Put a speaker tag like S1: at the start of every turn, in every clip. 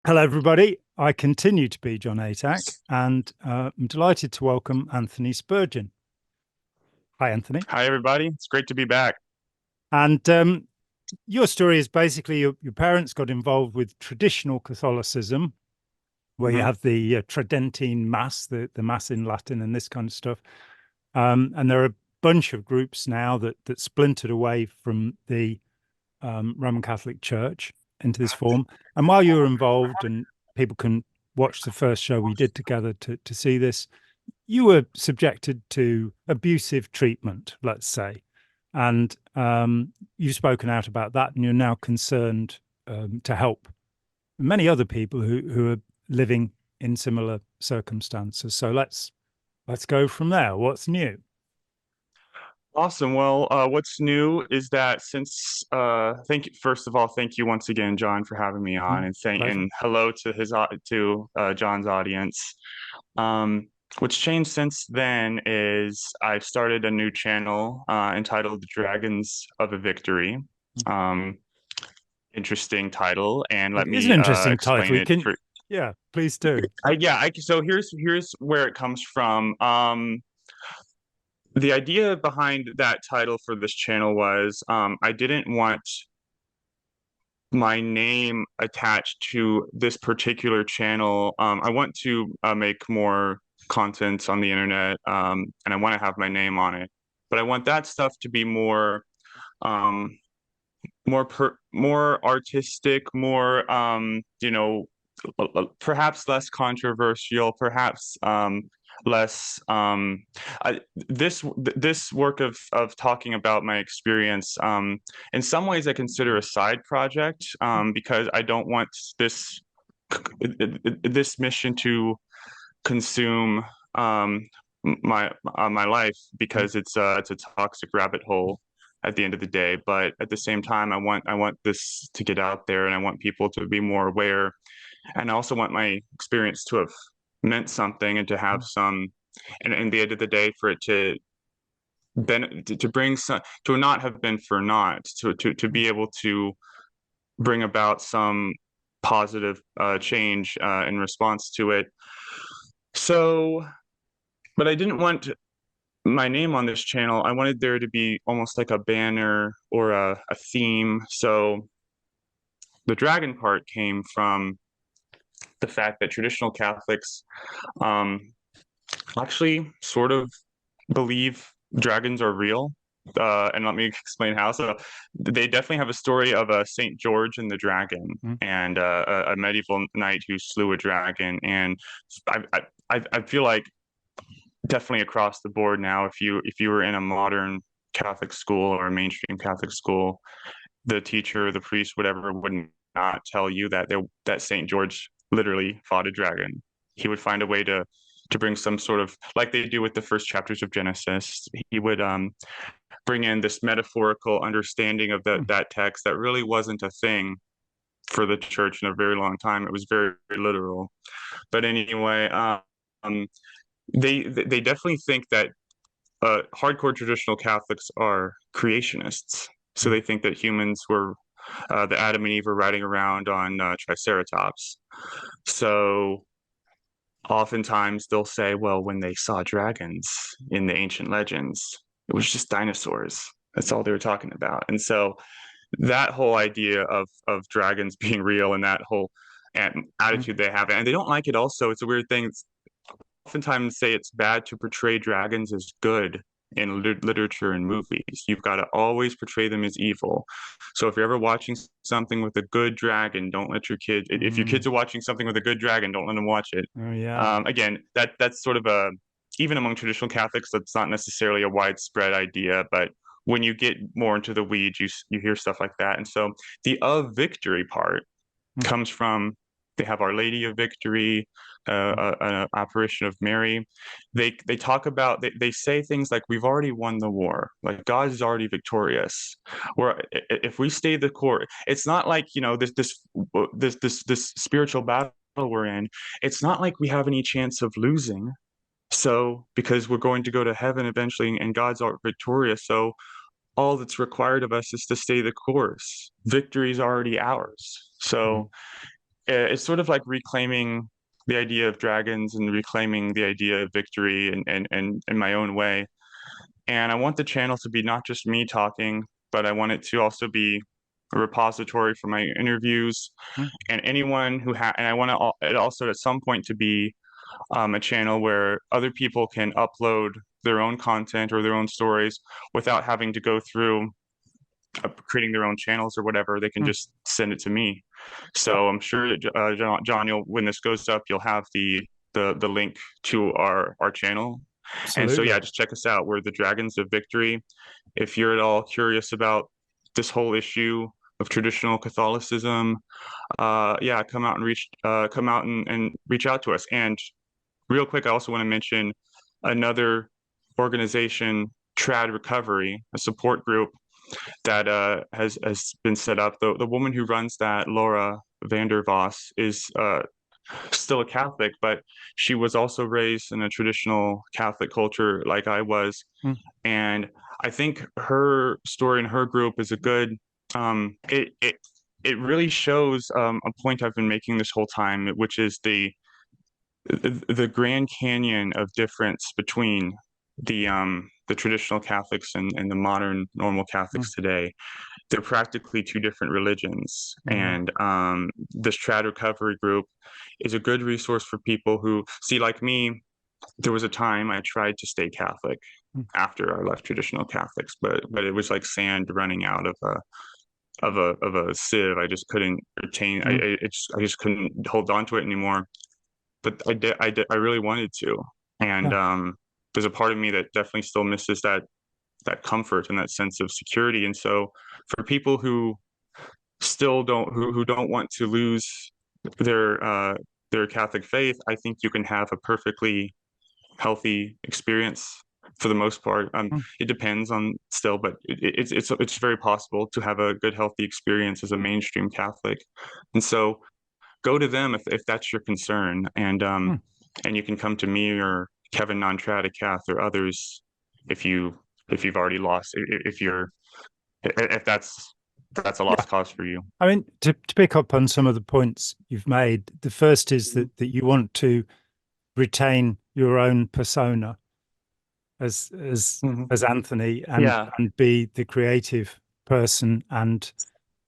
S1: Hello, everybody. I continue to be John Atack, and I'm delighted to welcome Anthony Spurgin. Hi, Anthony.
S2: Hi, everybody. It's great to be back.
S1: And your story is basically your parents got involved with traditional Catholicism, where you
S2: hmm
S1: have the Tridentine Mass, the Mass in Latin, and this kind of stuff. And there are a bunch of groups now that splintered away from the Roman Catholic Church into this form. And while you were involved, and people can watch the first show we did together to see this, you were subjected to abusive treatment, let's say. And you've spoken out about that, and you're now concerned to help many other people who are living in similar circumstances. So let's go from there. What's new?
S2: Awesome. Well, what's new is that since thank you first of all, thank you once again, John, for having me on, and
S1: Pleasure.
S2: hello to John's audience. Um, what's changed since then is I've started a new channel entitled "Dragons of a Victory." Um, Interesting title, and let
S1: It is an
S2: me
S1: interesting title.
S2: explain
S1: You
S2: it
S1: can,
S2: for.
S1: yeah, please do.
S2: So here's where it comes from. The idea behind that title for this channel was I didn't want my name attached to this particular channel. I want to make more content on the internet, and I want to have my name on it. But I want that stuff to be um, more artistic, more perhaps less controversial, perhaps less this work of talking about my experience in some ways I consider a side project because I don't want this this mission to consume my life because it's a toxic rabbit hole at the end of the day. But at the same time, I want this to get out there, and I want people to be more aware, and I also want my experience to have meant something and to have some, and in the end of the day, for it to to bring some, to not have been for naught, to be able to bring about some positive change in response to it. So, but I didn't want my name on this channel. I wanted there to be almost like a banner or a theme. So the dragon part came from the fact that traditional Catholics um, actually sort of believe dragons are real. And let me explain how. So they definitely have a story of Saint George and the dragon,
S1: Mm.
S2: and a medieval knight who slew a dragon. And I feel like definitely across the board now, if you were in a modern Catholic school or a mainstream Catholic school, the teacher, the priest, whatever, would not tell you that Saint George literally fought a dragon. He would find a way to bring some sort of, like they do with the first chapters of Genesis. He would bring in this metaphorical understanding of that text that really wasn't a thing for the church in a very long time. It was very, very literal. But anyway, they definitely think that hardcore traditional Catholics are creationists. So they think that humans were that Adam and Eve were riding around on Triceratops. So oftentimes they'll say, well, when they saw dragons in the ancient legends, it was just dinosaurs. That's all they were talking about. And so that whole idea of dragons being real and that whole attitude they have, and they don't like it also. It's a weird thing. It's oftentimes say it's bad to portray dragons as good in literature and movies. You've got to always portray them as evil. So if you're ever watching something with a good dragon, don't let your kids. If your
S1: Mm.
S2: kids are watching something with a good dragon, don't let them watch it.
S1: Oh, yeah.
S2: Again, that's sort of a, even among traditional Catholics, that's not necessarily a widespread idea, but when you get more into the weeds, you hear stuff like that. And so the of victory part comes from, they have Our Lady of Victory, an apparition of Mary. They talk about, they say things like, we've already won the war, like God is already victorious. Where if we stay the course, it's not like, this spiritual battle we're in. It's not like we have any chance of losing. So because we're going to go to heaven eventually, and God's victorious, so all that's required of us is to stay the course. Victory is already ours. So it's sort of like reclaiming the idea of dragons and reclaiming the idea of victory and in my own way. And I want the channel to be not just me talking, but I want it to also be a repository for my interviews
S1: Mm.
S2: and anyone who and I want it also at some point to be a channel where other people can upload their own content or their own stories without having to go through creating their own channels or whatever. They can
S1: Mm.
S2: just send it to me.
S1: Yeah,
S2: So I'm sure that John, you'll, when this goes up, you'll have the link to our channel. And so
S1: absolutely.
S2: yeah, just check us out. We're the Dragons of Victory. If you're at all curious about this whole issue of traditional Catholicism, yeah, come out and reach out to us. And real quick, I also want to mention another organization, Trad Recovery, a support group that has been set up. The woman who runs that, Laura Vandervoss, is still a Catholic, but she was also raised in a traditional Catholic culture like I was.
S1: Mm.
S2: And I think her story and her group is a good it really shows a point I've been making this whole time, which is the Grand Canyon of difference between the traditional Catholics and the modern normal
S1: Mm.
S2: Catholics today. They're practically two different religions.
S1: Yeah.
S2: And this Trad Recovery group is a good resource for people who see, like me, there was a time I tried to stay Catholic
S1: Mm.
S2: after I left traditional Catholics, but it was like sand running out of a sieve. I just couldn't retain.
S1: Mm.
S2: I just couldn't hold on to it anymore. But I really wanted to, and
S1: Yeah.
S2: there's a part of me that definitely still misses that comfort and that sense of security. And so, for people who still who don't want to lose their Catholic faith, I think you can have a perfectly healthy experience for the most part.
S1: Mm.
S2: It depends on still, but it's very possible to have a good healthy experience as a mainstream Catholic. And so go to them if that's your concern,
S1: Mm.
S2: and you can come to me or Kevin Nontradicath or others if you've already lost if you're if that's a
S1: Yeah.
S2: lost cause for you.
S1: I mean, to pick up on some of the points you've made, the first is that you want to retain your own persona as
S2: Mhm.
S1: as Anthony
S2: Yeah,
S1: and be the creative person and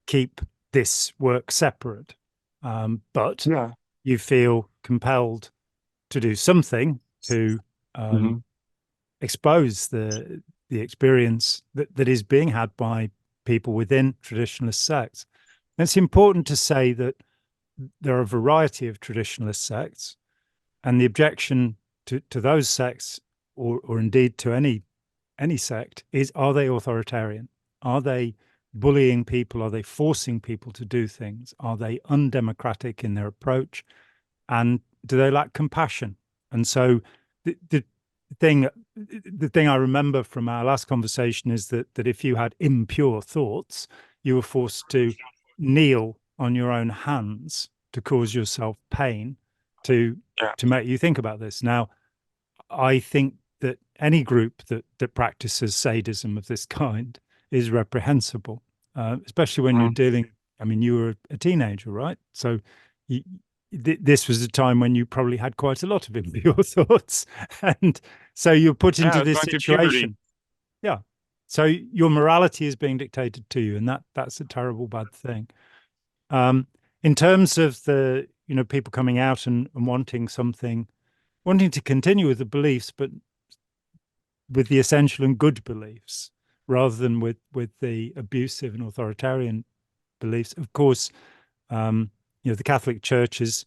S1: keep this work separate. But
S2: yeah.
S1: you feel compelled to do something to
S2: Hmm.
S1: expose the experience that is being had by people within traditionalist sects. And it's important to say that there are a variety of traditionalist sects, and the objection to those sects, or indeed to any sect, is: are they authoritarian? Are they bullying people? Are they forcing people to do things? Are they undemocratic in their approach? And do they lack compassion? And so the thing the thing I remember from our last conversation is that if you had impure thoughts, you were forced to kneel on your own hands to cause yourself pain to
S2: Yeah.
S1: make you think about this. Now, I think that any group that practices sadism of this kind is reprehensible, especially when you're
S2: Mhm.
S1: dealing. I mean, you were a teenager, right? So you, this was a time when you probably had quite a lot of impure thoughts, and so you're put
S2: Yeah, I
S1: into
S2: was
S1: this
S2: going through puberty.
S1: situation. Yeah. So your morality is being dictated to you, and that's a terrible bad thing. Um, in terms of the people coming out and wanting something, wanting to continue with the beliefs, but with the essential and good beliefs rather than with the abusive and authoritarian beliefs. Of course, the Catholic Church has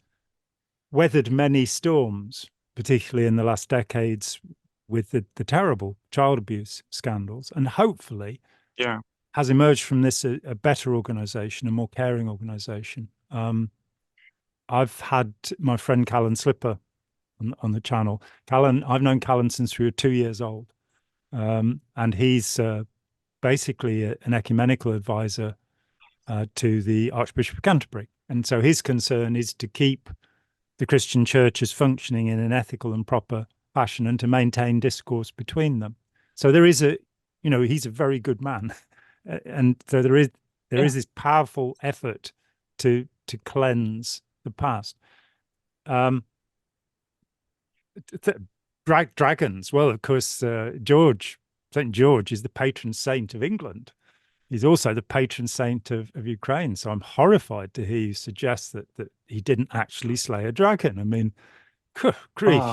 S1: weathered many storms, particularly in the last decades with the terrible child abuse scandals, and hopefully
S2: Yeah.
S1: has emerged from this a better organization, a more caring organization. I've had my friend Callan Slipper on the channel. Callan, I've known Callan since we were 2 years old. And he's basically an ecumenical advisor to the Archbishop of Canterbury. And so his concern is to keep the Christian churches functioning in an ethical and proper fashion and to maintain discourse between them. So there is he's a very good man. And so there is
S2: Yeah.
S1: this powerful effort to cleanse the past. Dragons. Well, of course, St. George is the patron saint of England. He's also the patron saint of Ukraine. So I'm horrified to hear you suggest that he didn't actually slay a dragon. I mean, grief,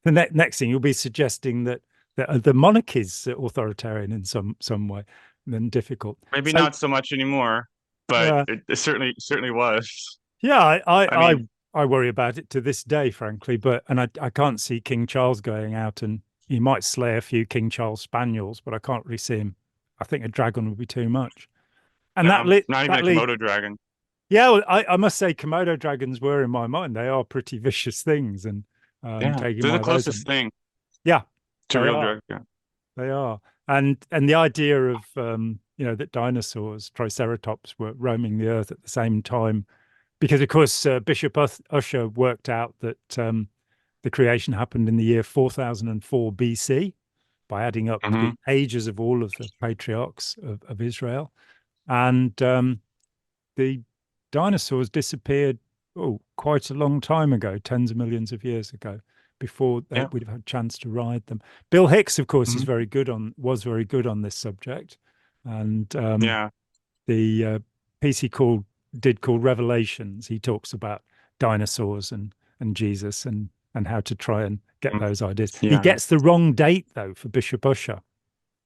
S1: the next thing you'll be suggesting that the monarchy's authoritarian in some way, then difficult.
S2: Maybe not so much anymore, but it certainly was.
S1: Yeah,
S2: I mean,
S1: I worry about it to this day, frankly. But I can't see King Charles going out, and he might slay a few King Charles spaniels, but I can't really see him. I think a dragon would be too much. And
S2: not even a Komodo dragon.
S1: Yeah, well, I must say, Komodo dragons were in my mind. They are pretty vicious things, and
S2: they're the closest thing.
S1: Yeah,
S2: to real dragon. Yeah.
S1: They are, and the idea of that dinosaurs, Triceratops, were roaming the earth at the same time, because of course Bishop Ussher worked out that the creation happened in the year 4004 BC by adding up the ages of all of the patriarchs of Israel, and the dinosaurs disappeared quite a long time ago, tens of millions of years ago, before we'd have had a chance to ride them. Bill Hicks, of course, was very good on this subject, and the piece he did called Revelations, he talks about dinosaurs and Jesus and how to try and get those ideas. He gets the wrong date though for Bishop Ussher,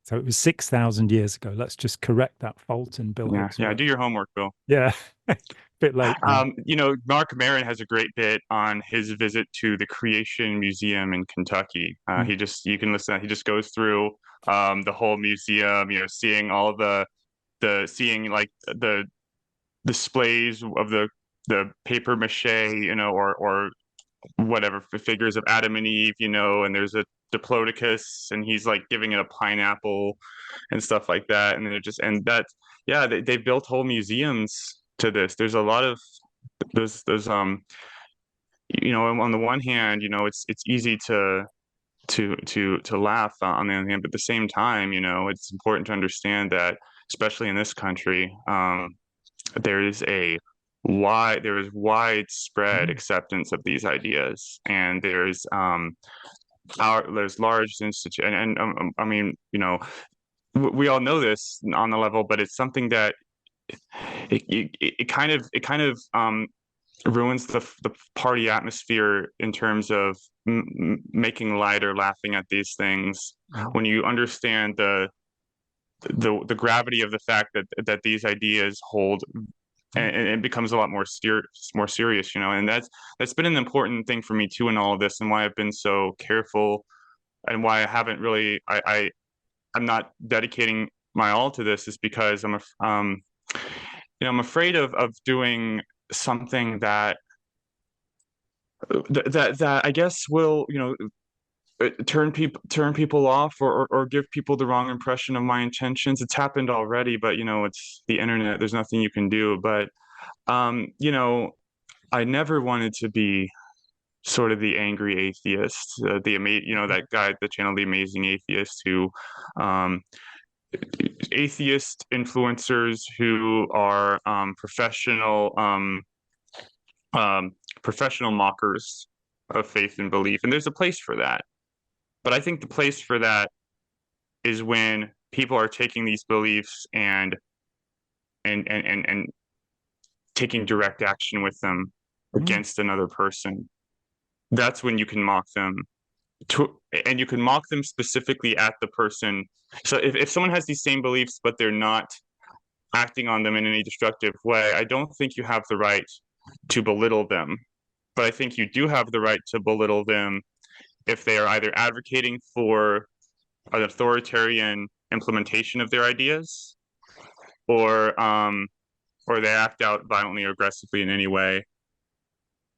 S1: so it was 6,000 years ago. Let's just correct that fault in Bill Hicks.
S2: Yeah, do your homework, Bill.
S1: Yeah. Bit late.
S2: Mark Marron has a great bit on his visit to the Creation Museum in Kentucky. You can listen. He just goes through the whole museum. Seeing all seeing like the displays of the paper mache, or whatever figures of Adam and Eve, and there's a Diplodocus, and he's like giving it a pineapple and stuff like that, and they built whole museums to this. There's a lot of there's on the one hand, it's easy to laugh on the other hand, but at the same time, it's important to understand that, especially in this country, there is widespread acceptance of these ideas, and there's large institutions, and I mean, we all know this on the level, but it's something that it kind of ruins the party atmosphere in terms of making light or laughing at these things. When you understand the gravity of the fact that these ideas hold, and it becomes a lot more serious, and that's been an important thing for me too in all of this, and why I've been so careful, and why I haven't really I'm not dedicating my all to this, is because I'm afraid of doing something that I guess will turn people off, or give people the wrong impression of my intentions. It's happened already, but it's the internet. There's nothing you can do. But I never wanted to be sort of the angry atheist, that guy at the channel, the Amazing Atheist, who atheist influencers who are professional mockers of faith and belief. And there's a place for that. But I think the place for that is when people are taking these beliefs and taking direct action with them against another person. That's when you can mock them. And you can mock them specifically at the person. So if someone has these same beliefs, but they're not acting on them in any destructive way, I don't think you have the right to belittle them. But I think you do have the right to belittle them if they are either advocating for an authoritarian implementation of their ideas, or they act out violently or aggressively in any way.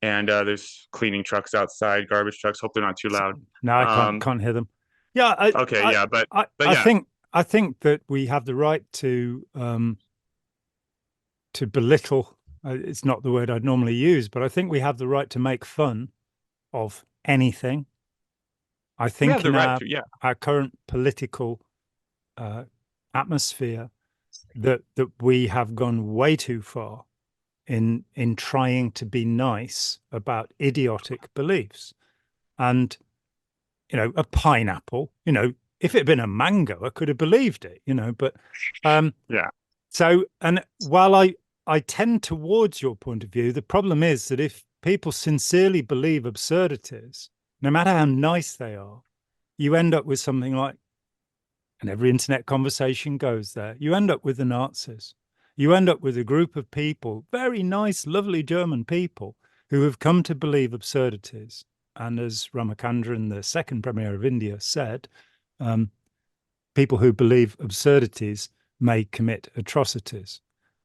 S2: And there's cleaning trucks outside, garbage trucks. Hope they're not too loud.
S1: No, I can't hear them. Yeah. I think that we have the right to belittle. It's not the word I'd normally use, but I think we have the right to make fun of anything. I think in our current political atmosphere, that we have gone way too far in trying to be nice about idiotic beliefs. And, a pineapple, if it had been a mango, I could have believed it, but
S2: Yeah.
S1: so, and while I tend towards your point of view, the problem is that if people sincerely believe absurdities, no matter how nice they are, you end up with something like, and every internet conversation goes there, you end up with the Nazis. You end up with a group of people, very nice, lovely German people, who have come to believe absurdities. And as Ramachandran, the second Premier of India, said, people who believe absurdities may commit atrocities.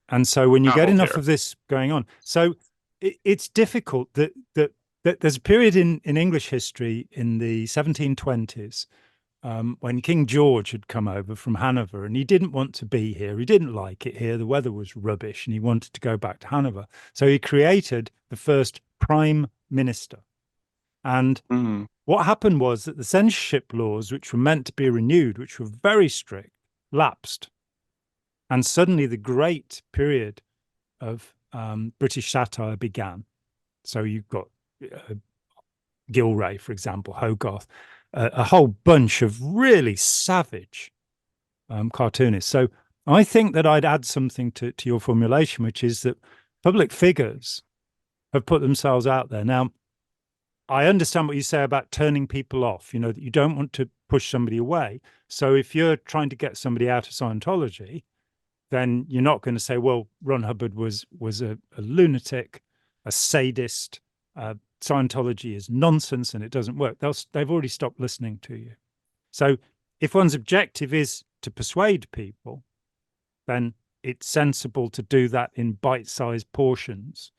S1: And so when you get enough of this going on, so it's difficult that there's a period in English history in the 1720s when King George had come over from Hanover, and he didn't want to be here. He didn't like it here. The weather was rubbish, and he wanted to go back to Hanover. So he created the first prime minister. And what happened was that the censorship laws, which were meant to be renewed, which were very strict, lapsed. And suddenly the great period of British satire began. So you've got Gilray, for example, Hogarth, a whole bunch of really savage cartoonists. So I think that I'd add something to your formulation, which is that public figures have put themselves out there. Now, I understand what you say about turning people off, that you don't want to push somebody away. So if you're trying to get somebody out of Scientology, then you're not going to say, well, Ron Hubbard was a lunatic, a sadist, Scientology is nonsense and it doesn't work. They've already stopped listening to you. So if one's objective is to persuade people, then it's sensible to do that in bite-sized portions.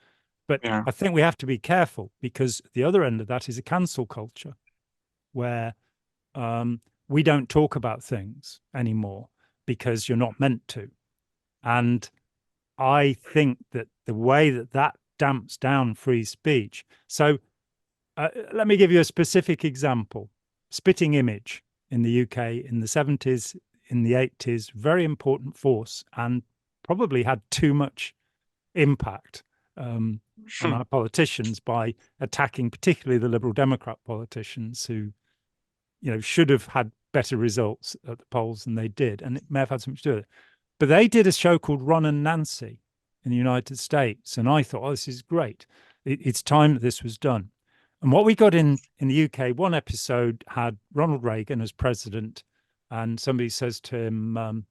S1: But I think we have to be careful, because the other end of that is a cancel culture where we don't talk about things anymore because you're not meant to. And I think that the way that damps down free speech. So let me give you a specific example. Spitting Image in the UK in the 70s, in the 80s, very important force, and probably had too much impact on our politicians by attacking particularly the Liberal Democrat politicians who, should have had better results at the polls than they did. And it may have had something to do with it. But they did a show called Ron and Nancy in the United States. And I thought, oh, this is great. It's time that this was done. And what we got in the UK, one episode had Ronald Reagan as president. And somebody says to him,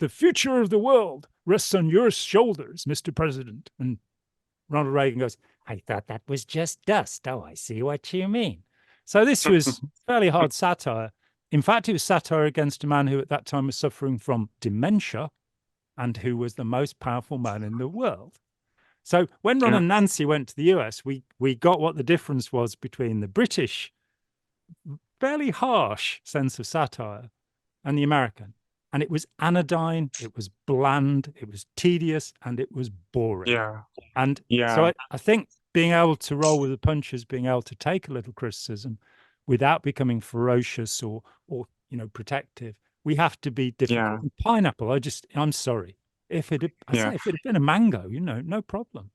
S1: the future of the world rests on your shoulders, Mr. President. And Ronald Reagan goes, I thought that was just dust. Oh, I see what you mean. So this was fairly hard satire. In fact, it was satire against a man who at that time was suffering from dementia and who was the most powerful man in the world. So when Ron and Nancy went to the US, we got what the difference was between the British, fairly harsh sense of satire and the American. And it was anodyne, it was bland, it was tedious, and it was boring. And so I think being able to roll with the punches, being able to take a little criticism without becoming ferocious or protective, we have to be difficult. Pineapple, I'm sorry. If it had been a mango, no problem.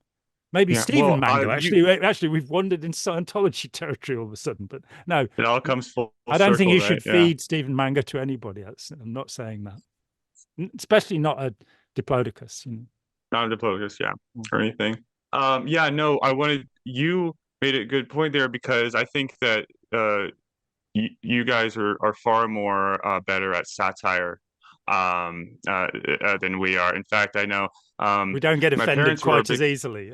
S1: Maybe Stephen Mango. Actually, we've wandered in Scientology territory all of a sudden, but no.
S2: It all comes full
S1: I don't think you
S2: circle,
S1: should feed Stephen Mango to anybody else. I'm not saying that. Especially not a Diplodocus.
S2: Not a Diplodocus, or anything. You made a good point there, because I think that you guys are far more better at satire than we are. In fact, I know
S1: we don't get offended quite as easily.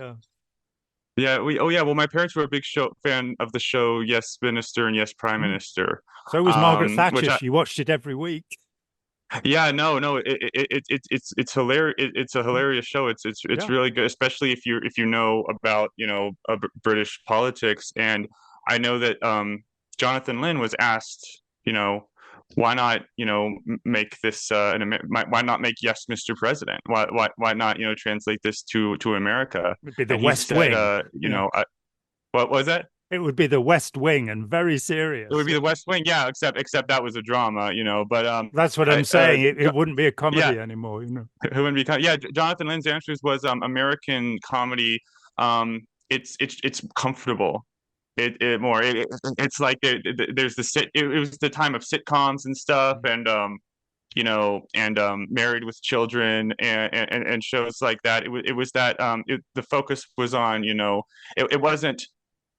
S2: Well, my parents were a big fan of the show Yes Minister and Yes Prime Minister.
S1: So was Margaret Thatcher. She watched it every week.
S2: It's hilarious. It's a hilarious show. It's really good, especially if you know about British politics. And I know that Jonathan Lynn was asked, why not make this why not make Yes Mr. President? Why not translate this to America?
S1: It'd be the West Wing.
S2: What was that?
S1: It would be the West Wing and very
S2: It would
S1: serious.
S2: be the West Wing, yeah. Except that was a drama, But
S1: That's what I'm saying. It wouldn't be a
S2: yeah,
S1: comedy anymore,
S2: who wouldn't be? Yeah, Jonathan Lynn's Answers was American comedy. It's comfortable. It's like there's it was the time of sitcoms and stuff, and Married with Children and shows like that. It was that the focus was on it wasn't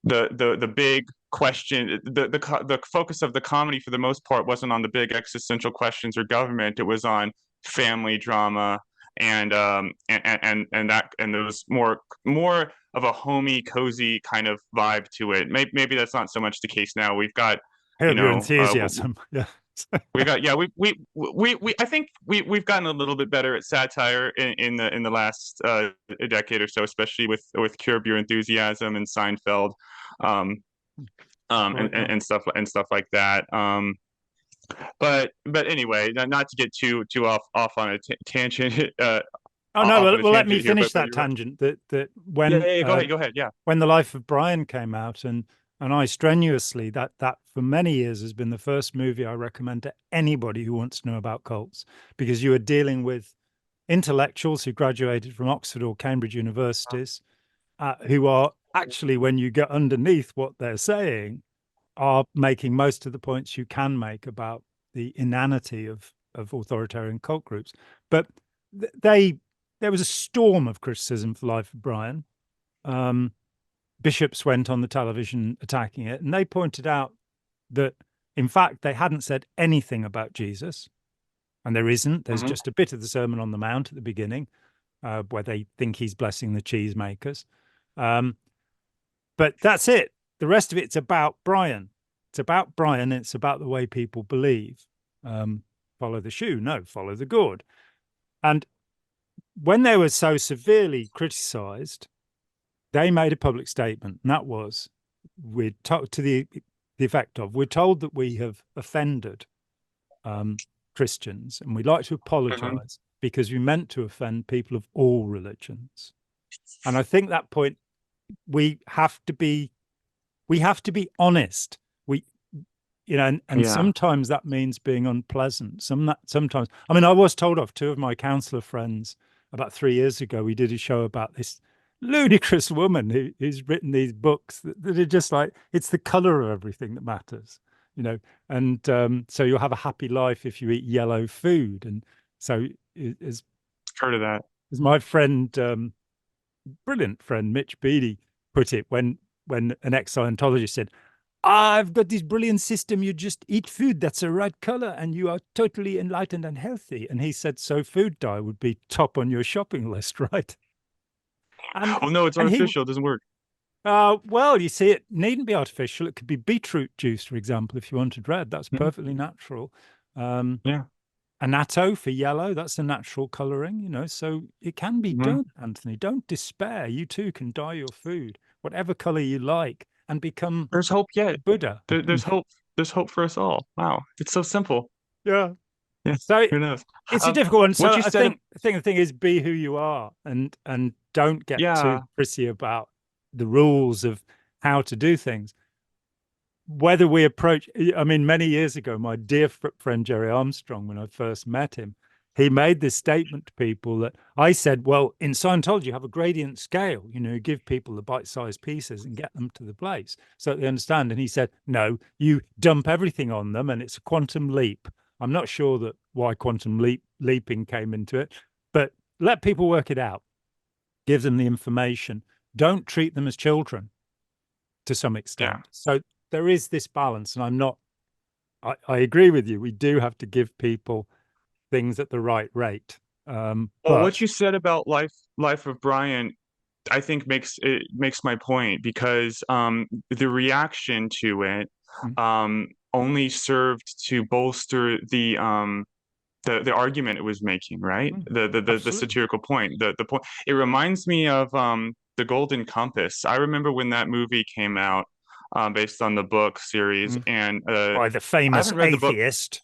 S2: the big question. The focus of the comedy for the most part wasn't on the big existential questions or government. It was on family drama and there was more of a homey, cozy kind of vibe to it. Maybe that's not so much the case now. We've got
S1: Have your enthusiasm. Yeah.
S2: We got we I think we've gotten a little bit better at satire in the last a decade or so, especially with Curb Your Enthusiasm and Seinfeld, and stuff like that. But anyway, not to get too off on a tangent.
S1: Oh no, well let me
S2: here,
S1: finish that tangent. That when
S2: yeah, go ahead, yeah.
S1: When The Life of Brian came out, and I strenuously that for many years has been the first movie I recommend to anybody who wants to know about cults, because you are dealing with intellectuals who graduated from Oxford or Cambridge universities, who are actually, when you get underneath what they're saying, are making most of the points you can make about the inanity of authoritarian cult groups. But there was a storm of criticism for Life of Brian. Bishops went on the television attacking it, and they pointed out that, in fact, they hadn't said anything about Jesus, and there isn't. There's just a bit of the Sermon on the Mount at the beginning, where they think he's blessing the cheesemakers. But that's it. The rest of it's about Brian. It's about Brian. It's about the way people believe. Follow the shoe. No, follow the gourd. And when they were so severely criticized, they made a public statement, and that was, we're to the effect of, we're told that we have offended Christians, and we'd like to apologize because we meant to offend people of all religions. And I think that point, we have to be honest. And sometimes that means being unpleasant. Sometimes, I mean, I was told off. Two of my counselor friends about 3 years ago, we did a show about this ludicrous woman who's written these books that are just like, it's the color of everything that matters, and so you'll have a happy life if you eat yellow food. And so as
S2: heard of that,
S1: as my friend, brilliant friend Mitch Beattie put it, when an ex-Scientologist said, I've got this brilliant system, you just eat food that's the right color and you are totally enlightened and healthy. And he said, so food dye would be top on your shopping list, right?
S2: Oh no, it's artificial. It doesn't work.
S1: Well, you see, it needn't be artificial. It could be beetroot juice, for example, if you wanted red. That's perfectly natural.
S2: Yeah.
S1: Annatto for yellow, that's a natural coloring, so it can be done, Anthony. Don't despair. You too can dye your food, whatever color you like, and become
S2: There's hope yet.
S1: Buddha.
S2: There's hope. There's hope for us all. Wow. It's so simple.
S1: Yeah.
S2: Yeah.
S1: So
S2: who knows?
S1: It's a difficult one. So I think the thing is, be who you are, and don't get too prissy about the rules of how to do things. Whether we approach, I mean, many years ago, my dear friend Jerry Armstrong, when I first met him, he made this statement to people that I said, well, in Scientology, you have a gradient scale, give people the bite-sized pieces and get them to the place so they understand. And he said, no, you dump everything on them and it's a quantum leap. I'm not sure that why quantum leaping came into it, but let people work it out. Give them the information. Don't treat them as children to some extent. Yeah. So there is this balance, and I agree with you. We do have to give people things at the right rate.
S2: Well, what you said about Life of Brian, I think makes my point, because the reaction to it only served to bolster the argument it was making, right? The satirical point. The point. It reminds me of The Golden Compass. I remember when that movie came out, based on the book series, and
S1: by the famous atheist.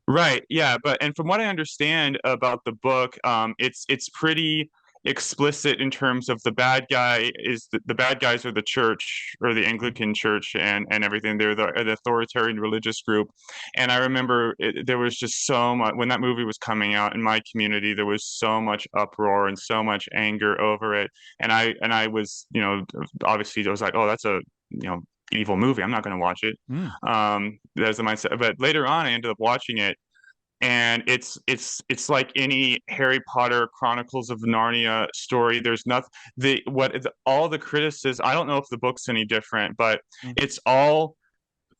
S2: Right, yeah, and from what I understand about the book, it's pretty explicit in terms of the bad guy is the bad guys are the church or the Anglican church and everything. They're the authoritarian religious group. And I remember there was just so much when that movie was coming out in my community. There was so much uproar and so much anger over it. And I was, obviously I was like, oh, that's a evil movie. I'm not going to watch it. There's the mindset. But later on, I ended up watching it, and it's like any Harry Potter Chronicles of Narnia story. There's nothing all the criticism. I don't know if the book's any different, but it's all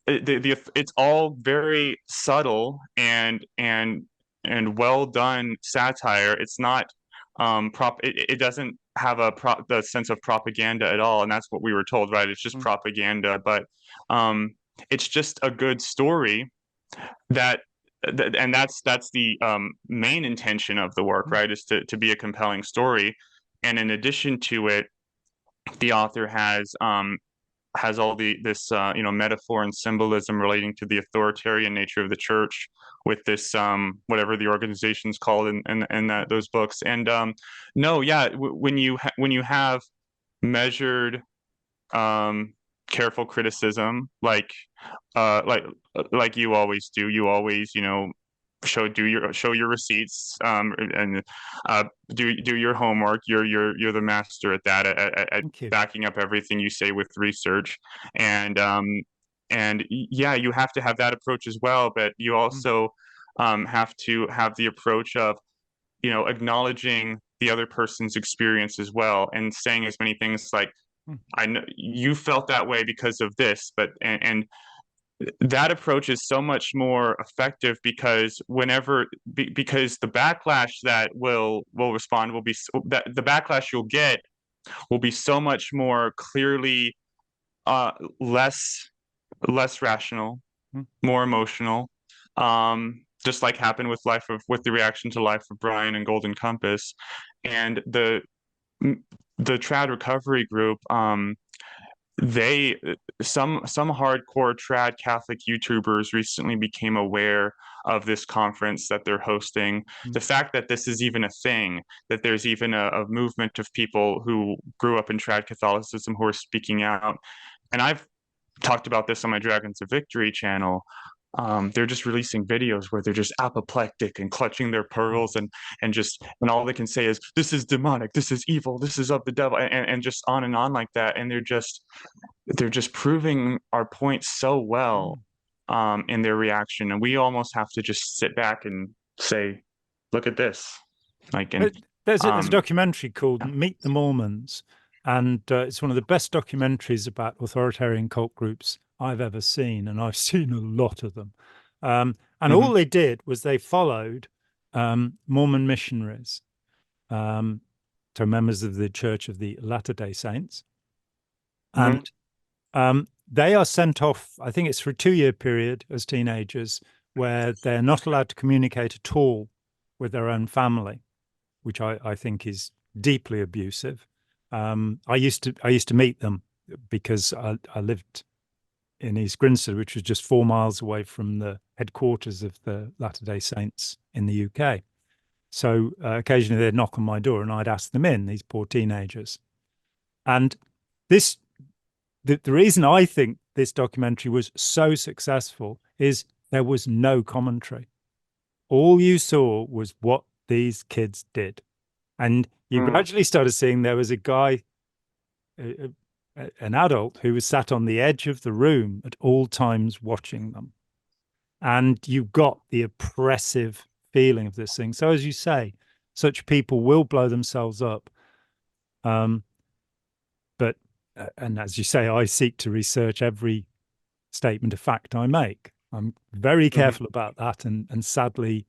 S2: it's all very subtle and well done satire. It's not it doesn't have the sense of propaganda at all, and that's what we were told, right? It's just propaganda, but it's just a good story and that's the main intention of the work, right? Is to be a compelling story, and in addition to it, the author has all this metaphor and symbolism relating to the authoritarian nature of the church with this whatever the organization's called in those books. And when you have measured careful criticism like you always do, you always show your receipts and do your homework. You're the master at that, at backing up everything you say with research, and you have to have that approach as well, but you also have to have the approach of acknowledging the other person's experience as well, and saying as many things like, I know you felt that way because of this, but and that approach is so much more effective because because the backlash that will respond will be that the backlash you'll get will be so much more clearly less rational, more emotional, just like happened with the reaction to Life of Brian and Golden Compass. And the trad recovery group, some hardcore trad Catholic YouTubers recently became aware of this conference that they're hosting. The fact that this is even a thing, that there's even a movement of people who grew up in trad Catholicism who are speaking out. And I've talked about this on my Dragons of Victory channel. They're just releasing videos where they're just apoplectic and clutching their pearls and all they can say is, this is demonic, this is evil, this is of the devil, and just on and on like that. And they're just proving our point so well in their reaction, and we almost have to just sit back and say, look at this.
S1: There's a documentary called Meet the Mormons, and it's one of the best documentaries about authoritarian cult groups I've ever seen, and I've seen a lot of them. All they did was they followed Mormon missionaries, so members of the Church of the Latter-day Saints, and they are sent off, I think it's for a 2-year period as teenagers, where they're not allowed to communicate at all with their own family, which I think is deeply abusive. I used to meet them because I lived in East Grinstead, which was just 4 miles away from the headquarters of the Latter-day Saints in the UK. So occasionally they'd knock on my door and I'd ask them in, these poor teenagers. And the reason I think this documentary was so successful is there was no commentary. All you saw was what these kids did. And you gradually started seeing there was a guy, an adult, who was sat on the edge of the room at all times watching them. And you got the oppressive feeling of this thing. So as you say, such people will blow themselves up. But and as you say, I seek to research every statement of fact I make. I'm very careful about that. And sadly,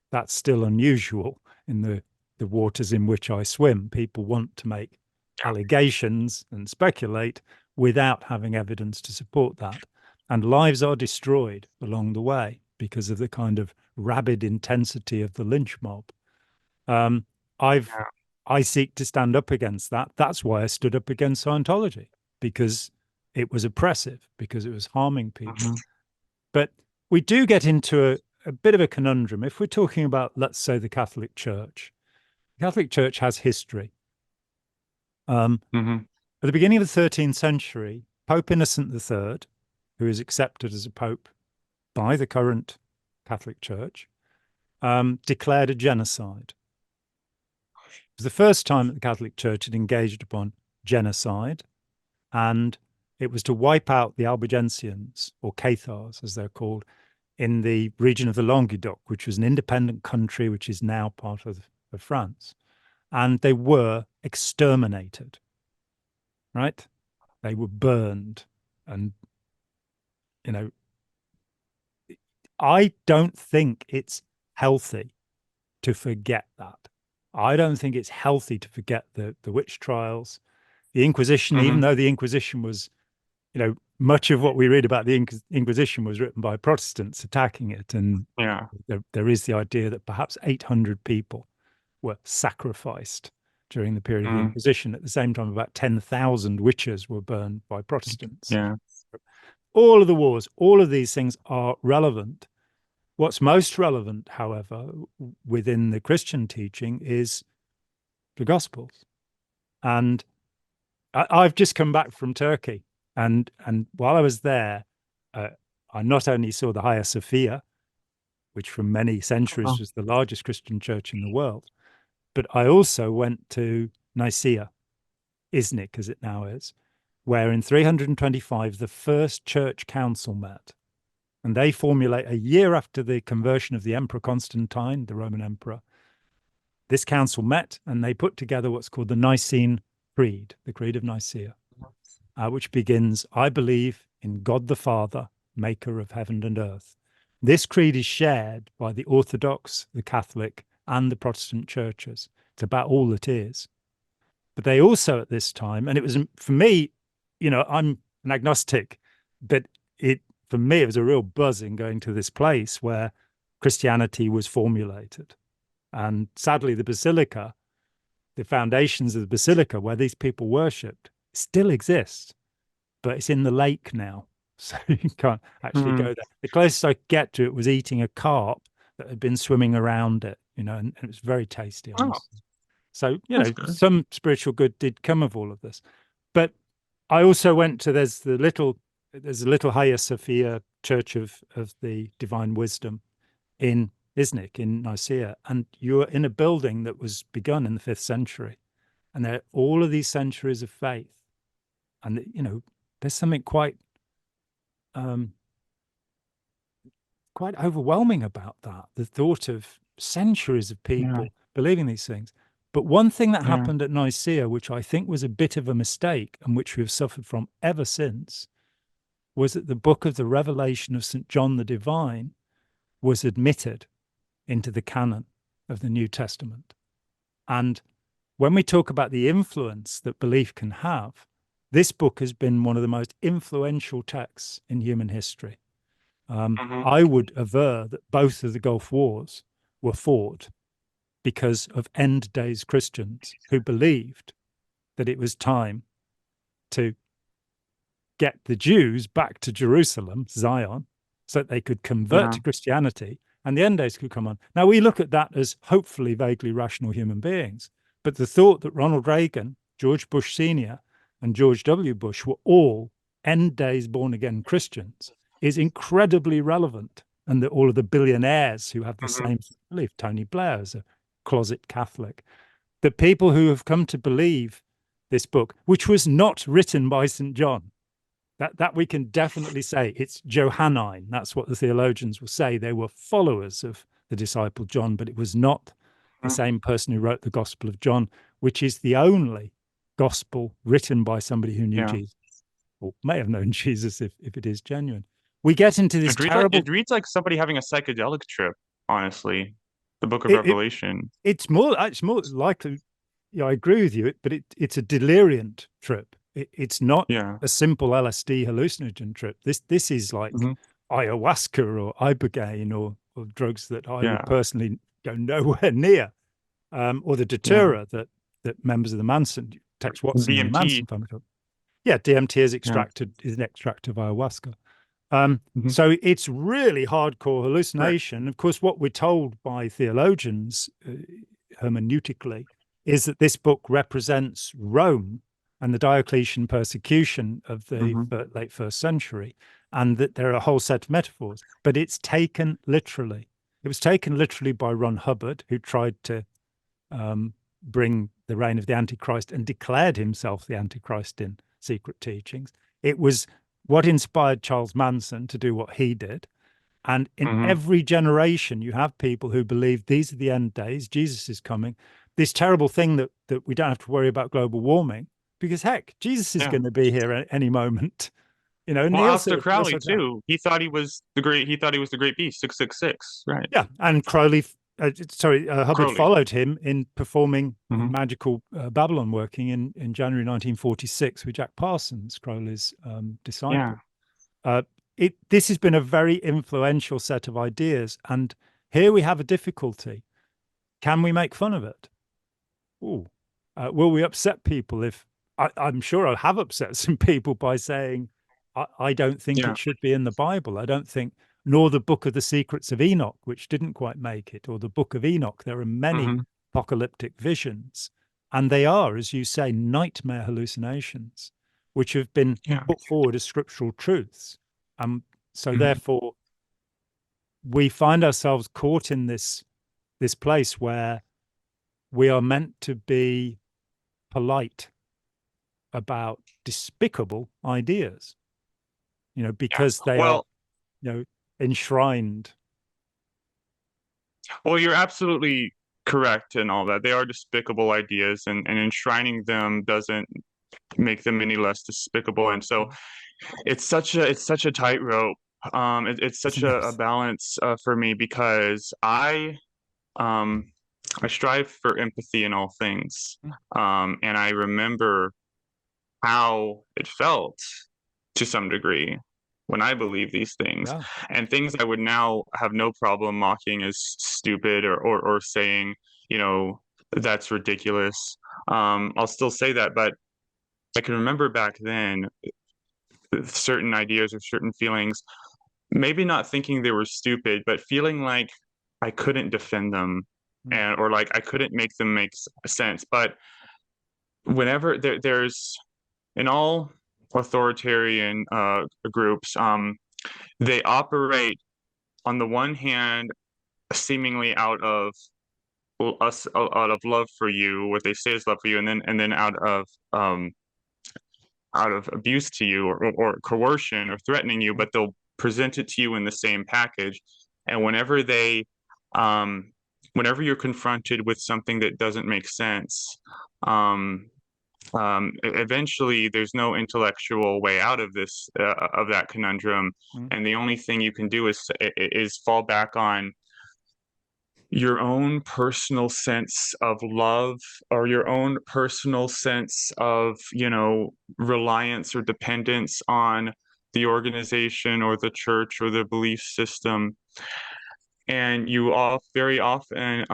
S1: that's still unusual in the waters in which I swim. People want to make allegations and speculate without having evidence to support that. And lives are destroyed along the way because of the kind of rabid intensity of the lynch mob. I seek to stand up against that. That's why I stood up against Scientology, because it was oppressive, because it was harming people. But we do get into a bit of a conundrum. If we're talking about, let's say, the Catholic Church, the Catholic Church has history.
S2: Mm-hmm.
S1: At the beginning of the 13th century, Pope Innocent III, who is accepted as a pope by the current Catholic Church, declared a genocide. It was the first time that the Catholic Church had engaged upon genocide, and it was to wipe out the Albigensians, or Cathars as they're called, in the region of the Languedoc, which was an independent country which is now part of France. And they were exterminated, right? They were burned. And, you know, I don't think it's healthy to forget that. I don't think it's healthy to forget the witch trials, the Inquisition, even though the Inquisition was, you know, much of what we read about the Inquisition was written by Protestants attacking it. And there is the idea that perhaps 800 people were sacrificed during the period of the Inquisition. At the same time, about 10,000 witches were burned by Protestants.
S2: Yeah.
S1: All of the wars, all of these things are relevant. What's most relevant, however, within the Christian teaching is the Gospels. And I've just come back from Turkey. And while I was there, I not only saw the Hagia Sophia, which for many centuries was the largest Christian church in the world, but I also went to Nicaea, Iznik as it now is, where in 325 the first church council met. And they formulate, a year after the conversion of the Emperor Constantine, the Roman emperor, this council met and they put together what's called the Nicene Creed, the Creed of Nicaea, which begins, I believe in God the Father, maker of heaven and earth. This creed is shared by the Orthodox, the Catholic, and the Protestant churches. It's about all it is. But they also at this time, and it was, for me, you know, I'm an agnostic, but for me, it was a real buzz in going to this place where Christianity was formulated. And sadly, the basilica, the foundations of the basilica where these people worshipped, still exist, but it's in the lake now. So you can't actually go there. The closest I could get to it was eating a carp that had been swimming around it, you know, and it was very tasty. So, you know, some spiritual good did come of all of this. But I also went to, there's a little Hagia Sophia Church of the Divine Wisdom in Iznik, in Nicaea, and you were in a building that was begun in the 5th century. And there are all of these centuries of faith. And, you know, there's something quite overwhelming about that, the thought of centuries of people believing these things. But one thing that happened at Nicaea, which I think was a bit of a mistake and which we've suffered from ever since, was that the book of the Revelation of St. John the Divine was admitted into the canon of the New Testament. And when we talk about the influence that belief can have, this book has been one of the most influential texts in human history. I would aver that both of the Gulf Wars were fought because of end days Christians who believed that it was time to get the Jews back to Jerusalem, Zion, so that they could convert to Christianity and the end days could come on. Now, we look at that as hopefully vaguely rational human beings, but the thought that Ronald Reagan, George Bush Sr., and George W. Bush were all end days born again Christians is incredibly relevant. And that all of the billionaires who have the same belief, Tony Blair is a closet Catholic, the people who have come to believe this book, which was not written by St. John, that we can definitely say it's Johannine. That's what the theologians will say. They were followers of the disciple John, but it was not the same person who wrote the Gospel of John, which is the only gospel written by somebody who knew Jesus, or may have known Jesus if it is genuine. We get into this terrible...
S2: It reads like somebody having a psychedelic trip, honestly, the book of Revelation.
S1: It's more likely, yeah, I agree with you, but it's a deliriant trip. It's not a simple LSD hallucinogen trip. This is like ayahuasca or ibogaine or drugs that I would personally go nowhere near, or the datura that members of the Manson, Tex Watson and the Manson family. Yeah, DMT is an extract of ayahuasca. So it's really hardcore hallucination. Right. Of course, what we're told by theologians hermeneutically is that this book represents Rome and the Diocletian persecution of the late first century, and that there are a whole set of metaphors, but it's taken literally. It was taken literally by Ron Hubbard, who tried to bring the reign of the Antichrist and declared himself the Antichrist in Secret Teachings. It was what inspired Charles Manson to do what he did. And in every generation, you have people who believe these are the end days, Jesus is coming, this terrible thing that we don't have to worry about global warming, because heck, Jesus is going to be here at any moment. You know,
S2: well, Aleister Crowley too. He thought he was the great beast, 666, right?
S1: Yeah, and Hubbard Crowley followed him in performing magical Babylon working in January 1946 with Jack Parsons, Crowley's disciple. Yeah. This has been a very influential set of ideas, and here we have a difficulty. Can we make fun of it? Ooh, will we upset people? If I'm sure I'll have upset some people by saying I don't think it should be in the Bible. I don't think, nor the Book of the Secrets of Enoch, which didn't quite make it, or the Book of Enoch. There are many apocalyptic visions, and they are, as you say, nightmare hallucinations, which have been put forward as scriptural truths. So therefore, we find ourselves caught in this place where we are meant to be polite about despicable ideas, you know, because they are, you know, enshrined.
S2: Well, you're absolutely correct in all that. They are despicable ideas, and enshrining them doesn't make them any less despicable. And so it's such a tightrope. It's such a balance for me, because I strive for empathy in all things. And I remember how it felt to some degree when I believe these things, and things I would now have no problem mocking as stupid or saying, you know, that's ridiculous. I'll still say that, but I can remember back then certain ideas or certain feelings, maybe not thinking they were stupid, but feeling like I couldn't defend them, or like I couldn't make them make sense. But whenever there's, in all authoritarian groups, they operate on the one hand seemingly out of love for you, what they say is love for you, and then out of abuse to you, or coercion or threatening you, but they'll present it to you in the same package. And whenever you're confronted with something that doesn't make sense, eventually there's no intellectual way out of this, of that conundrum. And the only thing you can do is fall back on your own personal sense of love, or your own personal sense of, you know, reliance or dependence on the organization or the church or the belief system. And you very often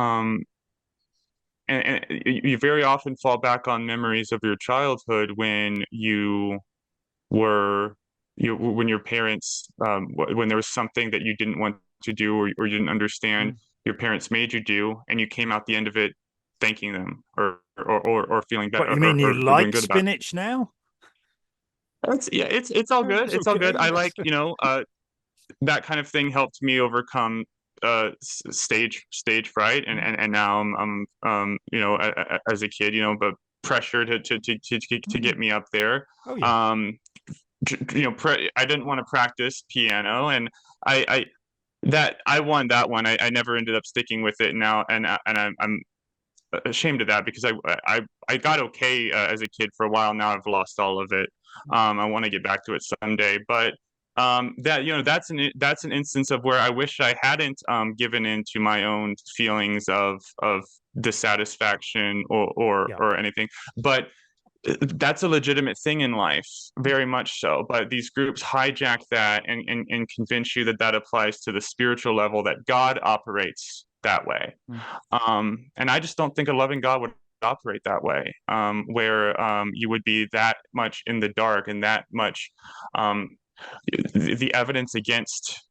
S2: and you very often fall back on memories of your childhood when when your parents, when there was something that you didn't want to do, or you didn't understand, your parents made you do, and you came out the end of it thanking them, or feeling better.
S1: What, you mean you like spinach now?
S2: It's all good. It's all good. I like, you know, that kind of thing helped me overcome stage fright, and now I'm you know, as a kid, you know, but pressure to get me up there. You know, I didn't want to practice piano, and I won that one. I never ended up sticking with it now, and I'm ashamed of that, because I got okay as a kid for a while. Now I've lost all of it. I want to get back to it someday, but that, you know, that's an instance of where I wish I hadn't given in to my own feelings of dissatisfaction or anything. But that's a legitimate thing in life, very much so. But these groups hijack that and convince you that applies to the spiritual level, that God operates that way. And I just don't think a loving God would operate that way, where you would be that much in the dark, and that much the evidence against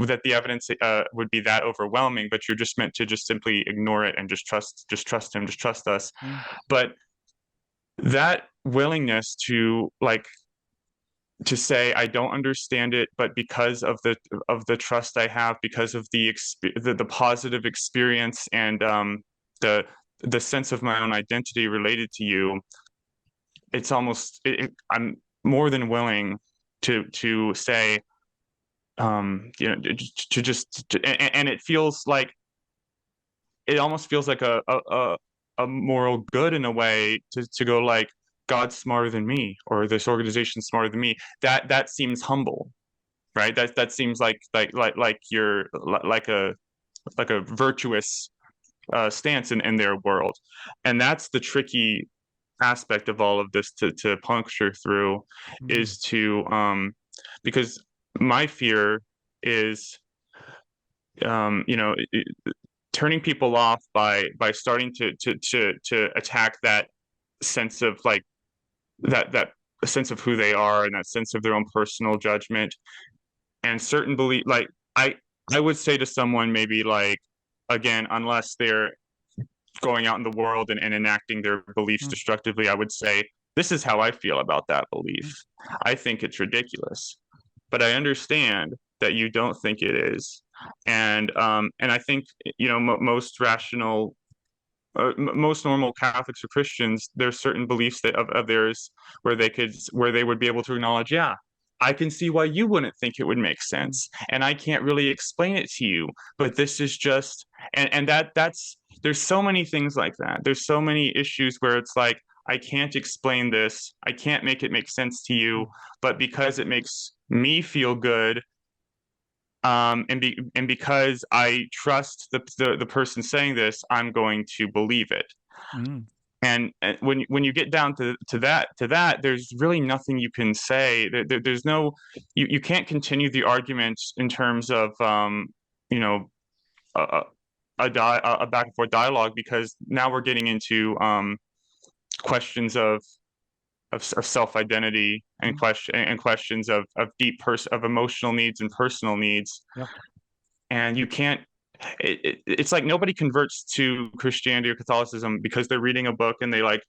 S2: that the evidence would be that overwhelming, but you're just meant to just simply ignore it and just trust him, just trust us. But that willingness to to say I don't understand it, but because of the trust I have, because of the positive experience and the sense of my own identity related to you, it's almost I'm more than willing to say, you know, and it feels like, it almost feels like a moral good in a way to go like, God's smarter than me, or this organization's smarter than me. That seems humble, right? That seems like you're like a virtuous stance in their world, and that's the tricky aspect of all of this to puncture through, is to because my fear is you know, turning people off by starting to attack that sense of like that sense of who they are, and that sense of their own personal judgment and certain belief. Like I would say to someone, maybe like, again, unless they're going out in the world and enacting their beliefs destructively, I would say, this is how I feel about that belief. I think it's ridiculous, but I understand that you don't think it is. And I think, you know, most rational, most normal Catholics or Christians, there's certain beliefs that of theirs where they would be able to acknowledge, yeah, I can see why you wouldn't think it would make sense, and I can't really explain it to you, but this is just, and that's, there's so many things like that. There's so many issues where it's like, I can't explain this, I can't make it make sense to you, but because it makes me feel good, and because I trust the person saying this, I'm going to believe it. And when you get down to that, there's really nothing you can say. There's no, you can't continue the argument in terms of you know, a back and forth dialogue, because now we're getting into questions of self-identity and questions of of emotional needs and personal needs. And you can't, it's like nobody converts to Christianity or Catholicism because they're reading a book and they like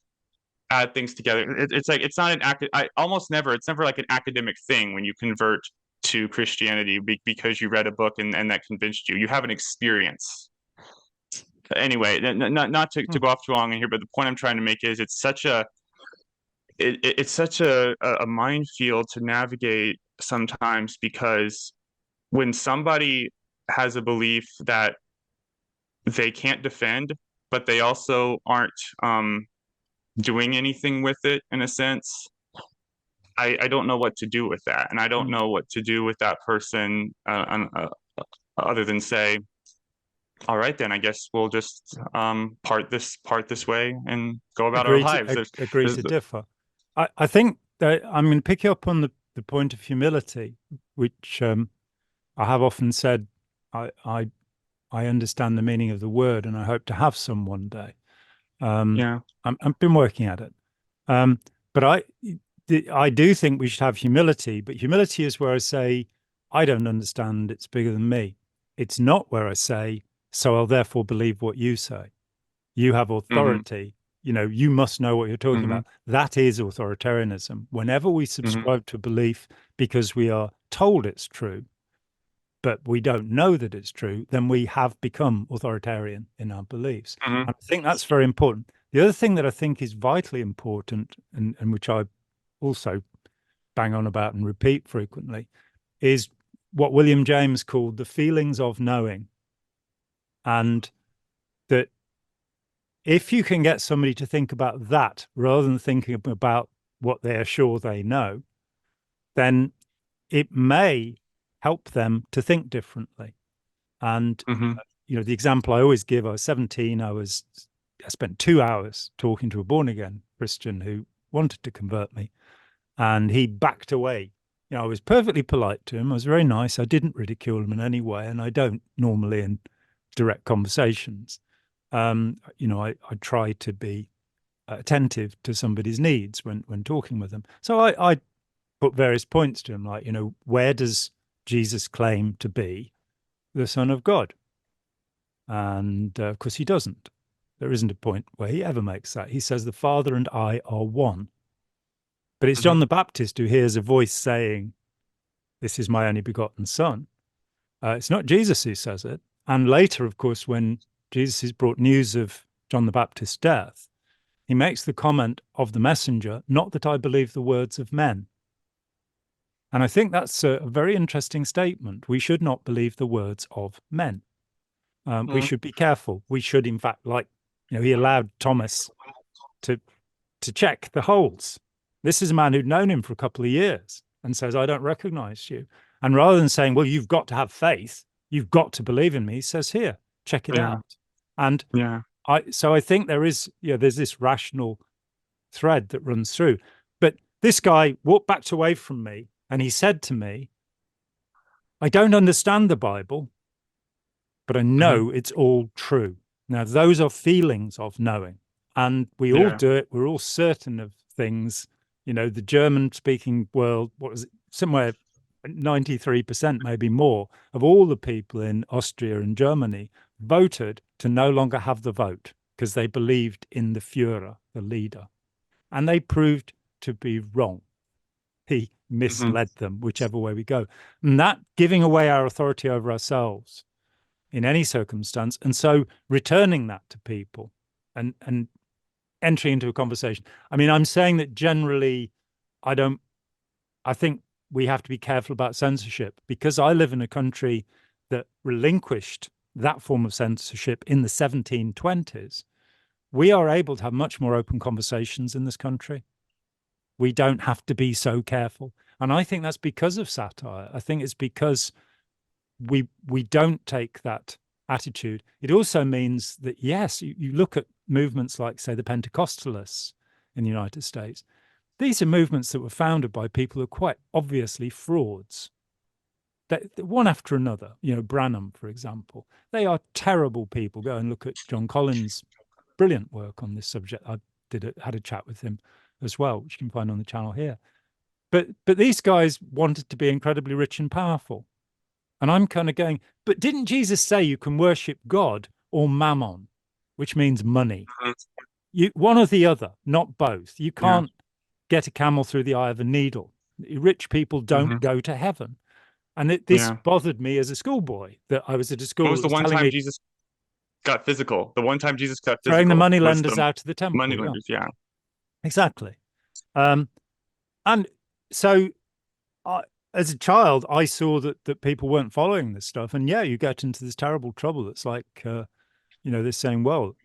S2: add things together. It's like, it's not it's never like an academic thing when you convert to Christianity because you read a book and that convinced you. You have an experience. Anyway, not to go off too long in here, but the point I'm trying to make is it's such a minefield to navigate sometimes, because when somebody has a belief that they can't defend, but they also aren't doing anything with it, in a sense, I don't know what to do with that. And I don't know what to do with that person other than say, all right, then I guess we'll just part this way and go about our lives.
S1: Agree to differ. I think that I'm going to pick you up on the point of humility, which I have often said I understand the meaning of the word, and I hope to have some one day. I've been working at it, but I do think we should have humility. But humility is where I say, I don't understand, it's bigger than me. It's not where I say, so I'll therefore believe what you say. You have authority. You know, you must know what you're talking about. That is authoritarianism. Whenever we subscribe to a belief because we are told it's true, but we don't know that it's true, then we have become authoritarian in our beliefs. And I think that's very important. The other thing that I think is vitally important, and which I also bang on about and repeat frequently, is what William James called the feelings of knowing. And that if you can get somebody to think about that rather than thinking about what they're sure they know, then it may help them to think differently. And you know, the example I always give, I was 17, I spent 2 hours talking to a born-again Christian who wanted to convert me, and he backed away. You know, I was perfectly polite to him, I was very nice, I didn't ridicule him in any way, and I don't normally in direct conversations. You know, I try to be attentive to somebody's needs when talking with them. So I put various points to him, like, you know, where does Jesus claimed to be the Son of God. And of course, he doesn't. There isn't a point where he ever makes that. He says, the Father and I are one. But it's John the Baptist who hears a voice saying, this is my only begotten Son. It's not Jesus who says it. And later, of course, when Jesus is brought news of John the Baptist's death, he makes the comment of the messenger, not that I believe the words of men. And I think that's a very interesting statement. We should not believe the words of men. We should be careful. We should, in fact, like, he allowed Thomas to check the holes. This is a man who'd known him for a couple of years and says, I don't recognize you. And rather than saying, well, you've got to have faith, you've got to believe in me, he says, here, check it out. And so I think there's this rational thread that runs through. But this guy backed away from me and he said to me, I don't understand the Bible, but I know it's all true. Now, those are feelings of knowing. And we all do it. We're all certain of things. The German-speaking world, what was it? Somewhere 93%, maybe more, of all the people in Austria and Germany voted to no longer have the vote because they believed in the Führer, the leader. And they proved to be wrong. He misled them, whichever way we go. And that giving away our authority over ourselves in any circumstance, and so returning that to people and entering into a conversation. I mean, I'm saying that generally, I think we have to be careful about censorship because I live in a country that relinquished that form of censorship in the 1720s. We are able to have much more open conversations in this country. We don't have to be so careful. And I think that's because of satire. I think it's because we don't take that attitude. It also means that, yes, you look at movements like, say, the Pentecostalists in the United States. These are movements that were founded by people who are quite obviously frauds. One after another, Branham, for example. They are terrible people. Go and look at John Collins' brilliant work on this subject. I had a chat with him as well, which you can find on the channel here. But these guys wanted to be incredibly rich and powerful. And I'm kind of going, but didn't Jesus say you can worship God or mammon, which means money? One or the other, not both. You can't get a camel through the eye of a needle. Rich people don't go to heaven. And this bothered me as a schoolboy, that I was at a school.
S2: What was the one time Jesus got physical? The one time Jesus got physical.
S1: Throwing the moneylenders out of the temple.
S2: Moneylenders,
S1: Exactly. And so as a child, I saw that people weren't following this stuff. And you get into this terrible trouble. It's like, they're saying, well,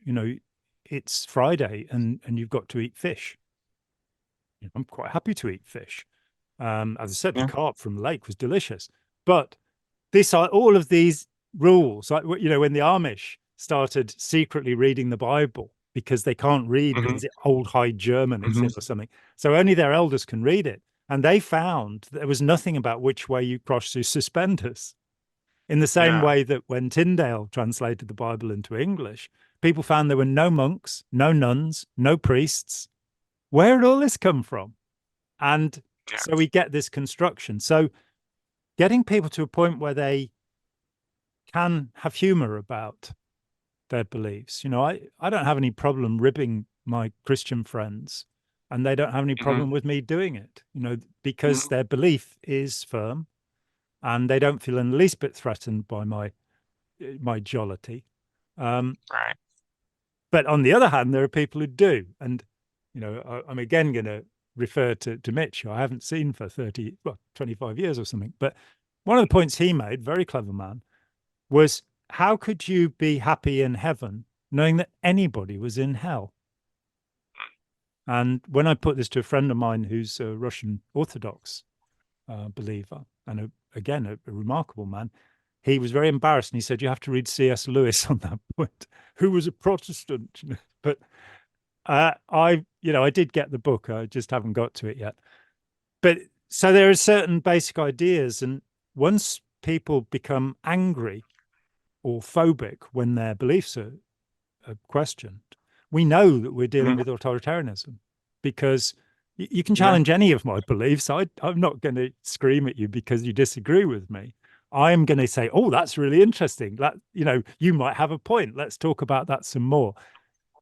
S1: it's Friday and you've got to eat fish. I'm quite happy to eat fish. As I said, the carp from the lake was delicious. But all of these rules, like, when the Amish started secretly reading the Bible because they can't read, is it Old High German, is it, or something? So only their elders can read it. And they found there was nothing about which way you cross your suspenders. In the same way that when Tyndale translated the Bible into English, people found there were no monks, no nuns, no priests. Where did all this come from? And so we get this construction. So getting people to a point where they can have humor about their beliefs. I don't have any problem ribbing my Christian friends, and they don't have any problem with me doing it, because their belief is firm and they don't feel in the least bit threatened by my jollity.
S2: Right.
S1: But on the other hand, there are people who do. And, I'm again going to refer to Mitch, who I haven't seen for 25 years or something. But one of the points he made, very clever man, was how could you be happy in heaven knowing that anybody was in hell? And when I put this to a friend of mine who's a Russian Orthodox believer, and again, a remarkable man, he was very embarrassed. And he said, you have to read C.S. Lewis on that point, who was a Protestant. But I did get the book. I just haven't got to it yet. But so there are certain basic ideas. And once people become angry or phobic when their beliefs are questioned, we know that we're dealing with authoritarianism, because You can
S2: Yeah.
S1: challenge any of my beliefs. I'm not going to scream at you because you disagree with me. I'm going to say, oh, that's really interesting. That, you might have a point. Let's talk about that some more.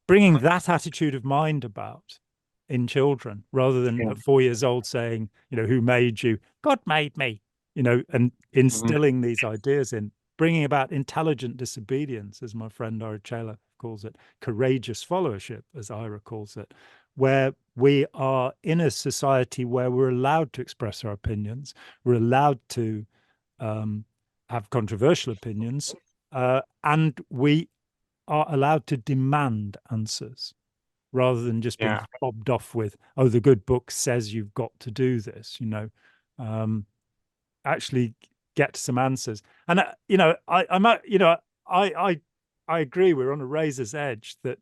S1: Bringing that attitude of mind about in children rather than
S2: Yeah.
S1: at 4 years old saying, who made you? God made me, and
S2: Mhm.
S1: instilling these ideas in, bringing about intelligent disobedience, as my friend Orachela calls it, courageous followership, as Ira calls it, where we are in a society where we're allowed to express our opinions, we're allowed to have controversial opinions, and we are allowed to demand answers rather than just being
S2: Yeah.
S1: fobbed off with, oh, the good book says you've got to do this, actually get some answers. And, I agree we're on a razor's edge that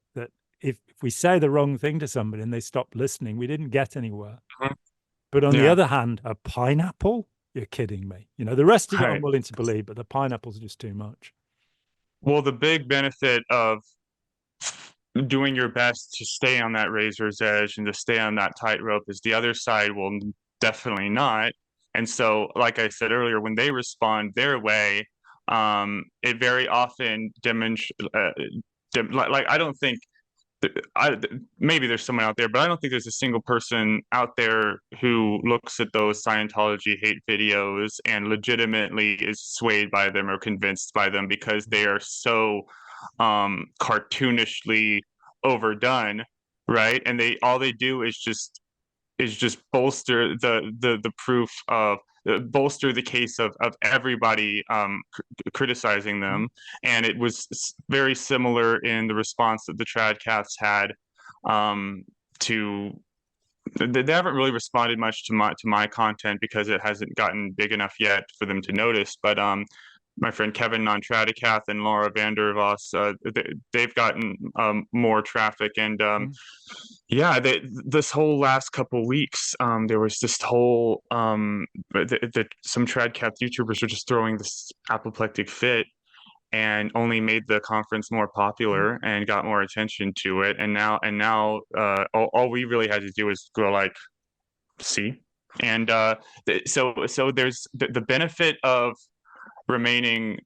S1: if we say the wrong thing to somebody and they stop listening, we didn't get anywhere.
S2: Mhm.
S1: But on the
S2: Yeah.
S1: other hand, a pineapple? You're kidding me. The rest of it I'm
S2: Right.
S1: willing to believe, but the pineapple's just too much.
S2: Well, the big benefit of doing your best to stay on that razor's edge and to stay on that tightrope is the other side will definitely not. And so, like I said earlier, when they respond their way, it very often demonstrates. Like I don't think I maybe there's someone out there, but I don't think there's a single person out there who looks at those Scientology hate videos and legitimately is swayed by them or convinced by them because they are so cartoonishly overdone, right? And they all they do is just bolster the proof of bolster the case of everybody criticizing them. And it was very similar in the response that the Tradcats had to they haven't really responded much to my content because it hasn't gotten big enough yet for them to notice. But my friend Kevin Nontradicath and Laura Vandervoss, they've gotten more traffic. And yeah, this whole last couple weeks, there was this whole some Tradcath YouTubers were just throwing this apoplectic fit and only made the conference more popular and got more attention to it. And now, all we really had to do is go like, see, and so there's the benefit of remaining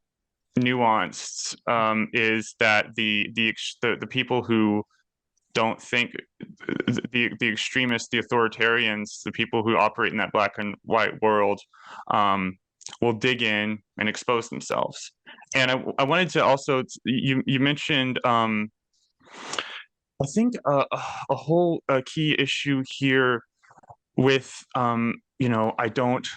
S2: nuanced is that the people who don't think the extremists, the authoritarians, the people who operate in that black and white world will dig in and expose themselves. And I wanted to also you mentioned I think a whole key issue here with I don't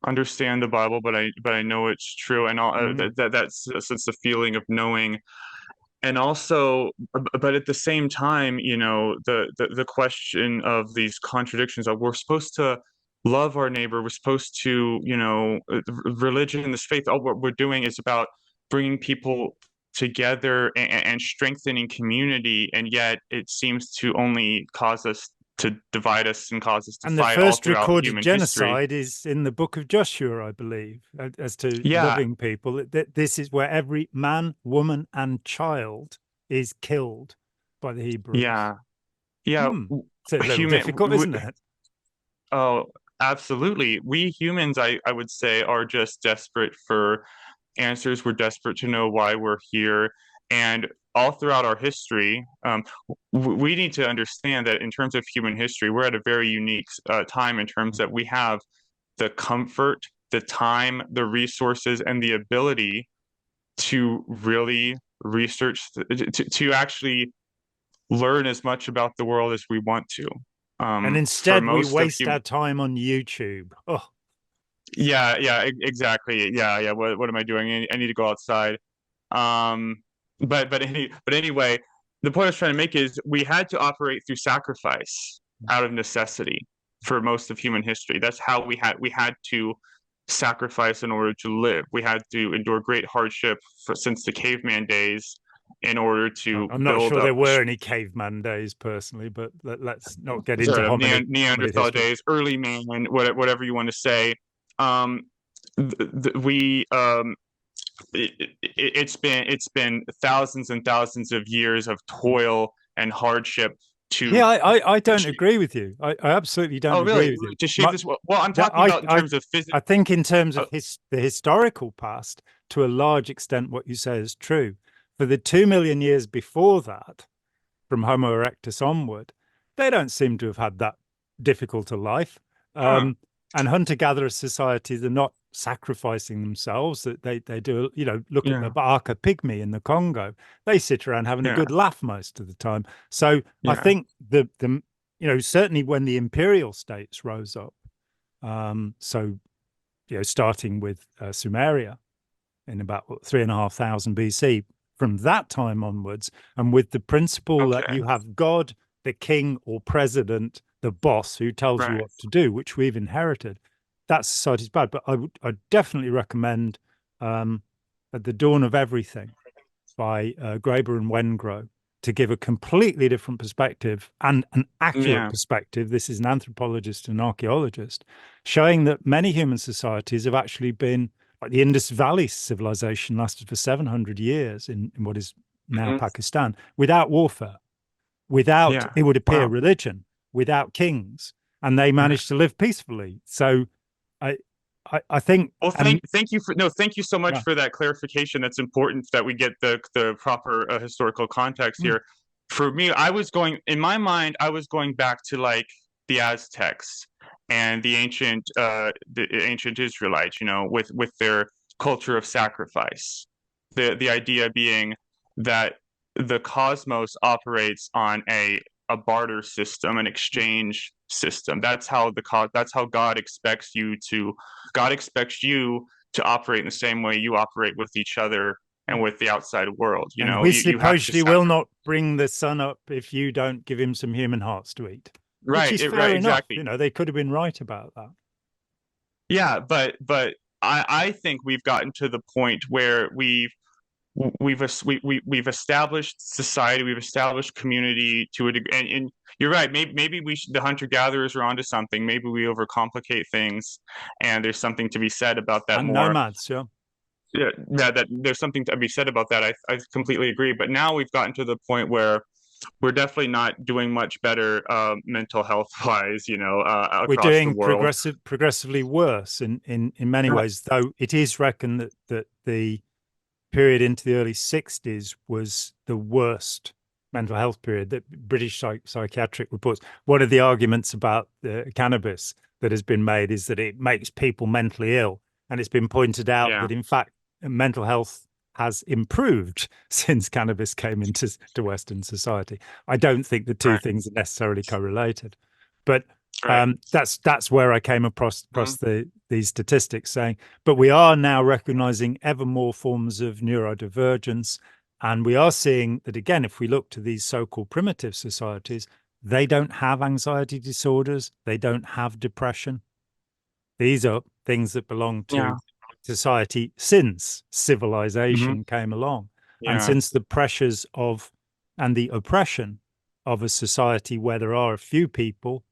S2: understand the Bible, but I know it's true, and all that's it's the feeling of knowing. And also, but at the same time, the question of these contradictions of we're supposed to love our neighbor, we're supposed to, religion, this faith, all what we're doing is about bringing people together and strengthening community, and yet it seems to only cause us to divide us and cause us to
S1: And the
S2: fight all
S1: first
S2: throughout
S1: recorded
S2: human history.
S1: genocide is in the book of Joshua, I believe, as to
S2: Yeah,
S1: loving people. This is where every man, woman, and child is killed by the Hebrews.
S2: yeah, yeah.
S1: It's a little
S2: Human.
S1: difficult, isn't it?
S2: Oh, absolutely. We humans, I would say, are just desperate for answers. We're desperate to know why we're here. And all throughout our history, we need to understand that in terms of human history, we're at a very unique time in terms that we have the comfort, the time, the resources, and the ability to really research, to actually learn as much about the world as we want to.
S1: And
S2: For
S1: instead, we
S2: most of
S1: waste our time on YouTube. Oh,
S2: yeah, exactly. Yeah. What am I doing? I need to go outside. Um, but anyway, the point I was trying to make is we had to operate through sacrifice out of necessity for most of human history. That's how we had to sacrifice in order to live. We had to endure great hardship since the caveman days in order to
S1: I'm not
S2: build
S1: sure
S2: up
S1: there were any caveman days personally, but let's not get into
S2: sort of
S1: hominid
S2: Neanderthal
S1: history.
S2: days, early man, whatever you want to say. Um, we it's been thousands and thousands of years of toil and hardship
S1: Yeah,
S2: to
S1: I don't
S2: achieve.
S1: agree with you. I absolutely don't
S2: Oh,
S1: agree
S2: really?
S1: with you.
S2: To achieve this? Well, I'm
S1: That
S2: talking about in terms of
S1: I think in terms of
S2: uh,
S1: the historical past, to a large extent, what you say is true. For the 2 million years before that, from Homo erectus onward, they don't seem to have had that difficult a life.
S2: huh,
S1: And hunter-gatherer societies are not sacrificing themselves. That they do, look at the
S2: yeah,
S1: Barker pygmy in the Congo. They sit around having a
S2: yeah,
S1: good laugh most of the time. So I
S2: yeah.
S1: think the certainly when the imperial states rose up, so starting with Sumeria in about 3,500 BC. From that time onwards, and with the principle that
S2: Okay,
S1: you have God, the king or president, the boss who tells you
S2: right.
S1: what to do, which we've inherited, that society's bad. But I'd definitely recommend At the Dawn of Everything by Graeber and Wengrow to give a completely different perspective and an accurate
S2: Yeah.
S1: perspective. This is an anthropologist and archaeologist showing that many human societies have actually been like the Indus Valley civilization lasted for 700 years in what is now
S2: Mhm.
S1: Pakistan without warfare, without,
S2: Yeah.
S1: it would appear,
S2: Wow.
S1: religion, without kings, and they
S2: Right.
S1: managed to live peacefully. So I, I think,
S2: Well,
S1: and
S2: thank you for no, thank you so much
S1: yeah,
S2: for that clarification. That's important that we get the proper historical context
S1: mm,
S2: here. For me, I was going in my mind, I was going back to like the Aztecs and the ancient Israelites, with their culture of sacrifice. The idea being that the cosmos operates on a barter system, an exchange system. That's how God expects you to operate in the same way you operate with each other and with the outside world.
S1: and we
S2: You have to
S1: supposedly will
S2: sacrifice.
S1: not bring the sun up if you don't give him some human hearts to eat, which is
S2: Right,
S1: fair enough.
S2: exactly.
S1: They could have been right about that.
S2: Yeah, but I think we've gotten to the point where we've established society, we've established community to a degree, and you're right. Maybe the hunter gatherers are onto something. Maybe we overcomplicate things, and there's something to be said about that
S1: And
S2: more.
S1: nomads, yeah.
S2: Yeah, that there's something to be said about that. I completely agree. But now we've gotten to the point where we're definitely not doing much better mental health wise,
S1: We're
S2: across the
S1: doing
S2: world.
S1: progressively worse in many
S2: Right.
S1: ways, though it is reckoned that the period into the early 60s was the worst mental health period. That British psychiatric reports, one of the arguments about cannabis that has been made is that it makes people mentally ill, and it's been pointed out
S2: Yeah.
S1: that in fact mental health has improved since cannabis came into Western society. I don't think the two
S2: Right.
S1: things are necessarily correlated, but
S2: Right.
S1: that's where I came across
S2: Mhm.
S1: these statistics saying, but we are now recognizing ever more forms of neurodivergence. And we are seeing that, again, if we look to these so-called primitive societies, they don't have anxiety disorders. They don't have depression. These are things that belong
S2: Yeah.
S1: to society since
S2: Hmm.
S1: civilization came along. And
S2: Yeah.
S1: since the pressures of and the oppression of a society where there are a few people,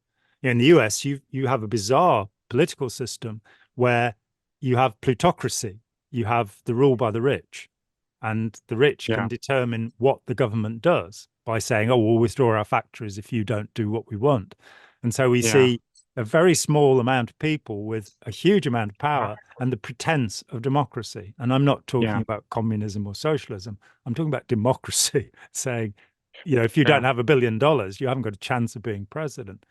S1: in the US, you have a bizarre political system where you have plutocracy. You have the rule by the rich, and the rich can
S2: Yeah.
S1: determine what the government does by saying, "Oh, we'll withdraw our factories if you don't do what we want." And so we
S2: Yeah.
S1: see a very small amount of people with a huge amount of power and the pretense of democracy. And I'm not talking
S2: Yeah.
S1: about communism or socialism. I'm talking about democracy, saying, if you
S2: Yeah.
S1: don't have $1 billion, you haven't got a chance of being president.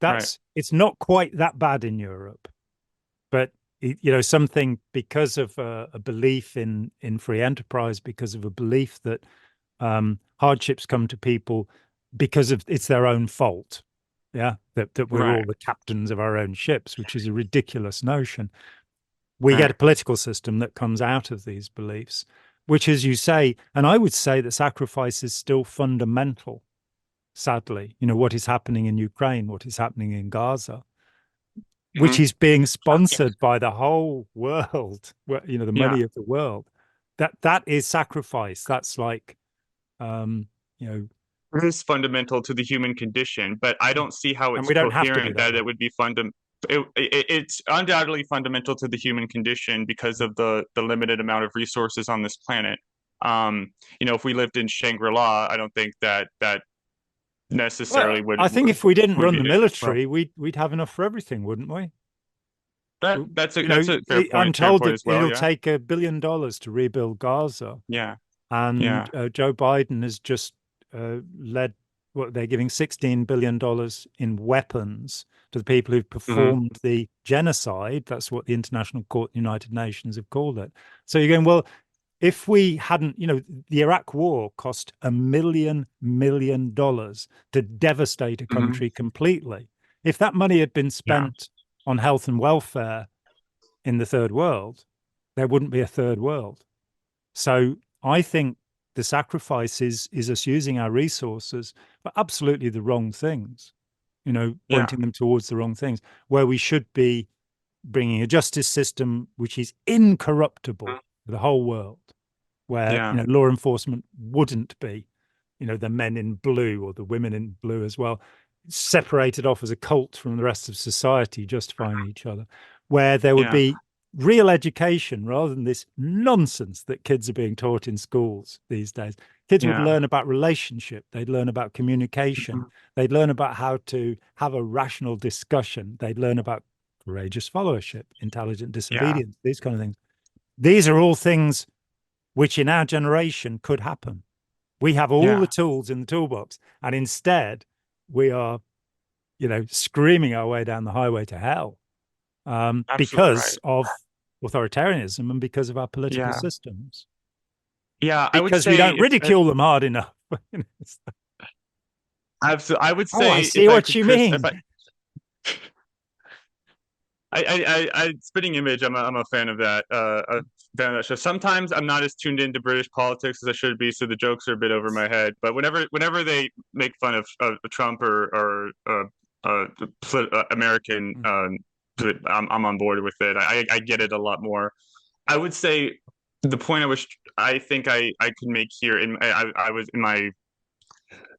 S2: Right.
S1: It's not quite that bad in Europe, but something because of a belief in free enterprise, because of a belief that hardships come to people because of it's their own fault. Yeah, that we're
S2: Right.
S1: all the captains of our own ships, which is a ridiculous notion. We get
S2: Right.
S1: a political system that comes out of these beliefs, which, as you say, and I would say that sacrifice is still fundamental. Sadly, what is happening in Ukraine, what is happening in Gaza, which
S2: Hmm.
S1: is being sponsored by the whole world, the
S2: Yeah.
S1: money of the world. That is sacrifice. That's like, um, you know,
S2: It is fundamental to the human condition, but I don't see how
S1: and
S2: it's
S1: we don't have to be
S2: coherent
S1: that
S2: that
S1: way.
S2: it would be it's undoubtedly fundamental to the human condition because of the limited amount of resources on this planet. If we lived in Shangri-La, I don't think that necessarily
S1: Well, I think if we didn't
S2: would
S1: run
S2: be
S1: the
S2: well.
S1: military, we'd have enough for everything, wouldn't we?
S2: That's
S1: You know,
S2: a fair
S1: I'm told
S2: point
S1: that
S2: as well.
S1: it'll
S2: Yeah,
S1: take $1 billion to rebuild Gaza,
S2: yeah,
S1: and
S2: yeah.
S1: Joe Biden has just led what they're giving $16 billion in weapons to the people who've
S2: Hmm.
S1: performed the genocide. That's what the International Court, United Nations, have called it. So you're going, well, if we hadn't, the Iraq War cost $1 million to devastate a
S2: Hmm.
S1: country completely. If that money had been
S2: Yeah,
S1: spent on health and welfare in the third world, there wouldn't be a third world. So I think the sacrifice is us using our resources for absolutely the wrong things,
S2: yeah,
S1: pointing them towards the wrong things, where we should be bringing a justice system which is incorruptible for the whole world, where
S2: yeah,
S1: law enforcement wouldn't be, the men in blue or the women in blue as well, separated off as a cult from the rest of society, justifying each other, where there would
S2: yeah,
S1: be real education rather than this nonsense that kids are being taught in schools these days. Kids would
S2: yeah.
S1: learn about relationship, they'd learn about communication,
S2: Mhm.
S1: they'd learn about how to have a rational discussion, they'd learn about courageous followership, intelligent
S2: Yeah,
S1: disobedience, these kind of things. These are all things which in our generation could happen. We have all the
S2: yeah.
S1: tools in the toolbox, and instead we are, screaming our way down the highway to hell,
S2: Absolutely
S1: because
S2: right.
S1: of authoritarianism and because of our political
S2: Yeah,
S1: systems,
S2: yeah. I would
S1: because we
S2: say
S1: don't
S2: if
S1: ridicule them hard enough.
S2: absolutely, I would
S1: Oh, I
S2: say
S1: see
S2: if I
S1: what
S2: could,
S1: you
S2: Chris, if
S1: mean.
S2: spitting image. I'm a fan of that. A fan of that show. Sometimes I'm not as tuned into British politics as I should be, so the jokes are a bit over my head. But whenever they make fun of Trump or American, I'm on board with it. I get it a lot more. I would say the point I think I could make here I was in my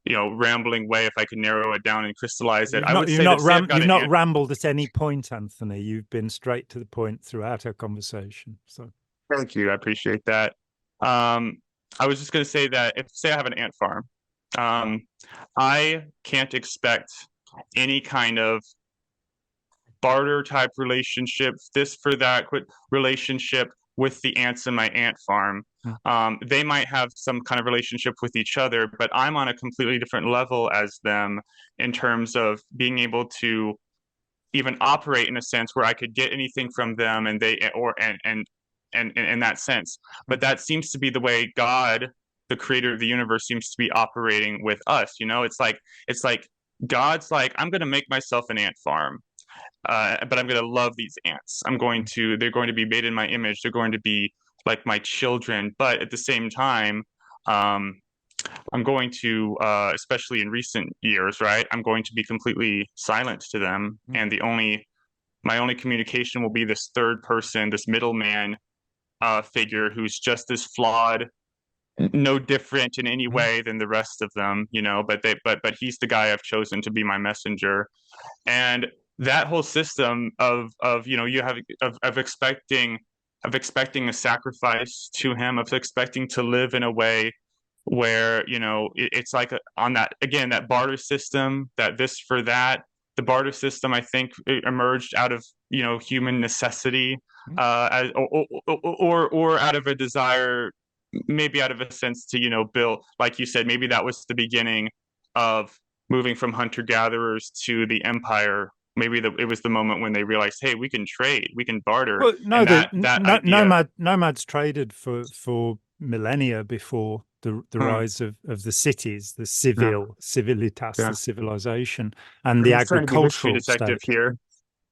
S2: rambling way, if I could narrow it down and crystallize it,
S1: You've
S2: I
S1: not
S2: would
S1: you've
S2: say that
S1: not
S2: say I've got
S1: you've
S2: an
S1: not
S2: ant.
S1: rambled at any point, Anthony. You've been straight to the point throughout our conversation. So
S2: Thank you, I appreciate that. Um, I was just going to say that if say I have an ant farm, um, I can't expect any kind of barter type relationship, this for that relationship with the ants in my ant farm.
S1: mm,
S2: They might have some kind of relationship with each other, but I'm on a completely different level as them in terms of being able to even operate in a sense where I could get anything from them and they or and in that sense. But
S1: mm.
S2: that seems to be the way God, the creator of the universe, seems to be operating with us. It's like God's like, I'm gonna make myself an ant farm. But I'm going to love these ants. They're going to be made in my image. They're going to be like my children. But at the same time, um, I'm going to, especially in recent years, right? I'm going to be completely silent to them, and my only communication will be this third person, this middleman figure who's just as flawed, no different in any way than the rest of them, but he's the guy I've chosen to be my messenger. And that whole system of you have of expecting a sacrifice to him, of expecting to live in a way where it's like on that, again, that barter system, that this for that. The barter system, I think, it emerged out of human necessity, as, or out of a desire, maybe out of a sense to build, like you said, maybe that was the beginning of moving from hunter gatherers to the empire. Maybe it was the moment when they realized, hey, we can trade, we can barter,
S1: Well, no,
S2: and
S1: the
S2: that idea.
S1: nomads traded for millennia before the
S2: Hmm.
S1: rise of the cities, the
S2: Yeah,
S1: civilitas,
S2: yeah.
S1: the civilization, and
S2: I'm
S1: the
S2: just trying to be history
S1: agricultural
S2: detective
S1: state.
S2: here.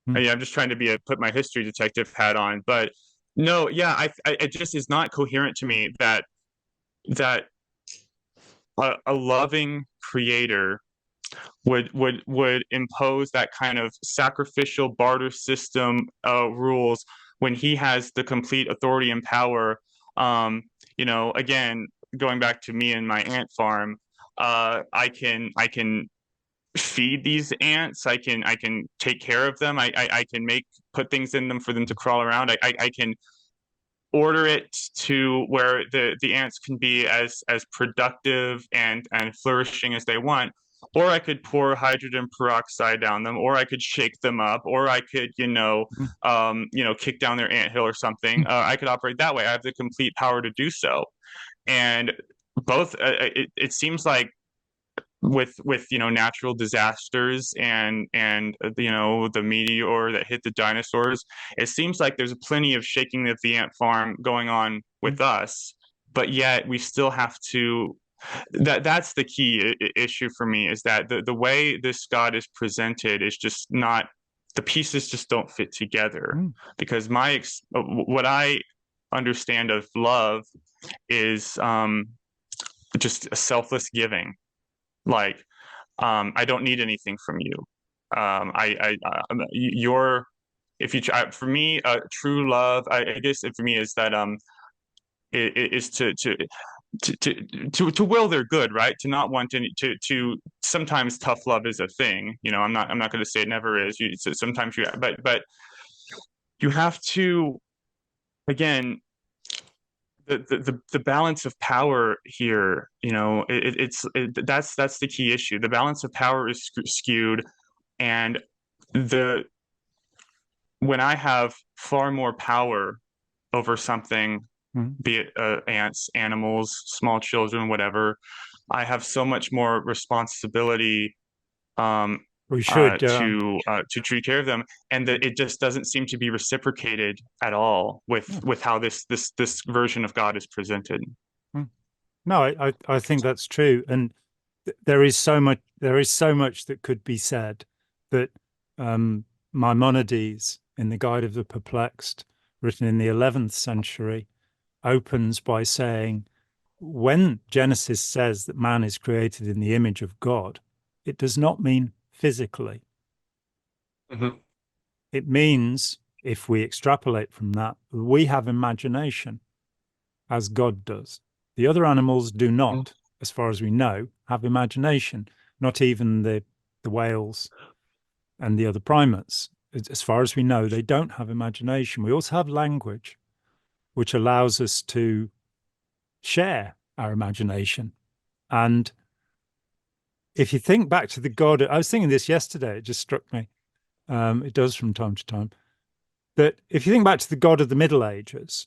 S1: Mm.
S2: Yeah, I'm just trying to put my history detective hat on. But no, yeah, it just is not coherent to me that a loving creator would impose that kind of sacrificial barter system rules when he has the complete authority and power. Again, going back to me and my ant farm, I can feed these ants. I can take care of them. I can put things in them for them to crawl around. I can order it to where the ants can be as productive and flourishing as they want. or I could pour hydrogen peroxide down them, or I could shake them up, or I could, kick down their anthill or something. I could operate that way. I have the complete power to do so. And both, it seems like with natural disasters and the meteor that hit the dinosaurs, it seems like there's plenty of shaking of the ant farm going on with us, but yet we still have to that's the key issue for me, is that the way this God is presented is just not, the pieces just don't fit together. Because what I understand of love is just a selfless giving. Like, I don't need anything from you. You're, if you try, for me, true love, I guess for me is that is to will their good, right? To not want to sometimes tough love is a thing. I'm not going to say it never is. Sometimes but you have to, again, the balance of power here, that's the key issue. The balance of power is skewed, and when I have far more power over something, be it ants, animals, small children, whatever, I have so much more responsibility to take care of them, and that it just doesn't seem to be reciprocated at all with how this version of God is presented.
S1: No, I think that's true, and there is so much that could be said. That Maimonides, in the Guide of the Perplexed, written in the 11th century, opens by saying, when Genesis says that man is created in the image of God, it does not mean physically. It means, if we extrapolate from that, we have imagination, as God does. The other animals do not, as far as we know, have imagination. Not even the whales and the other primates. As far as we know, they don't have imagination. We also have language, which allows us to share our imagination. And if you think back to the God, I was thinking this yesterday, it just struck me. It does from time to time. That if you think back to the God of the Middle Ages,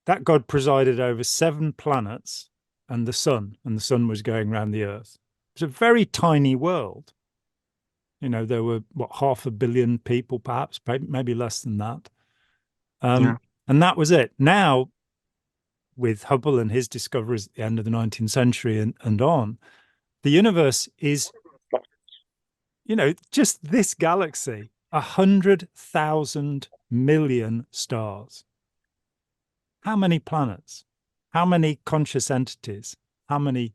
S1: that God presided over 7 planets and the sun was going around the earth. It's a very tiny world. There were, 500 million people, perhaps, maybe less than that. And that was it. Now, with Hubble and his discoveries at the end of the 19th century and on, the universe is, just this galaxy, 100,000 million stars. How many planets? How many conscious entities? How many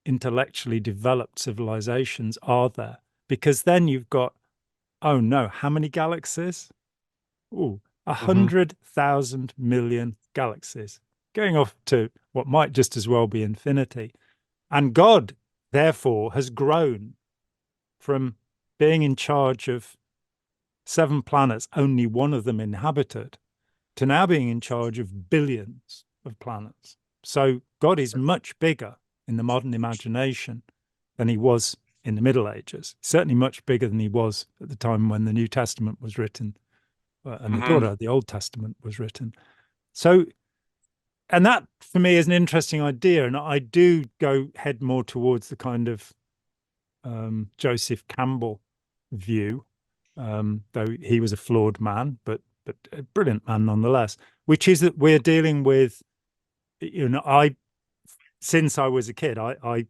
S1: intellectually developed civilizations are there? Because then you've got, oh no, how many galaxies? 100,000 million galaxies, going off to what might just as well be infinity. And God, therefore, has grown from being in charge of 7 planets, only one of them inhabited, to now being in charge of billions of planets. So God is much bigger in the modern imagination than he was in the Middle Ages, certainly much bigger than he was at the time when the New Testament was written, and the daughter, the Old Testament, was written. So, and that for me is an interesting idea, and I do head more towards the kind of Joseph Campbell view, though he was a flawed man, but a brilliant man nonetheless, which is that we're dealing with, since I was a kid, I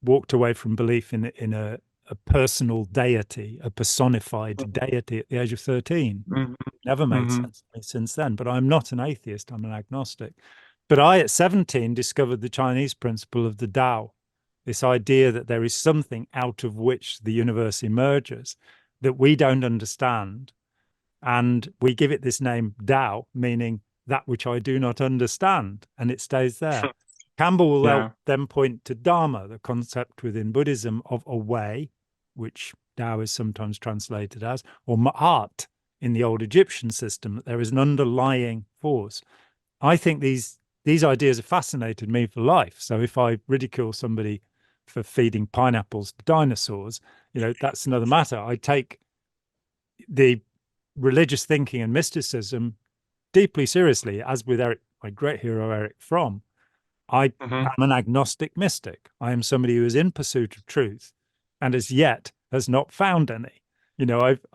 S1: walked away from belief in a personal deity, a personified deity at the age of 13. Never made sense to me since then, but I'm not an atheist, I'm an agnostic. But I, at 17, discovered the Chinese principle of the Tao, this idea that there is something out of which the universe emerges that we don't understand. And we give it this name Tao, meaning that which I do not understand, and it stays there. Campbell will then point to Dharma, the concept within Buddhism of a way, which Tao is sometimes translated as, or Ma'at in the old Egyptian system, that there is an underlying force. I think these ideas have fascinated me for life. So if I ridicule somebody for feeding pineapples to dinosaurs, that's another matter. I take the religious thinking and mysticism deeply seriously, as with Eric, my great hero Eric Fromm. I am an agnostic mystic. I am somebody who is in pursuit of truth and as yet has not found any.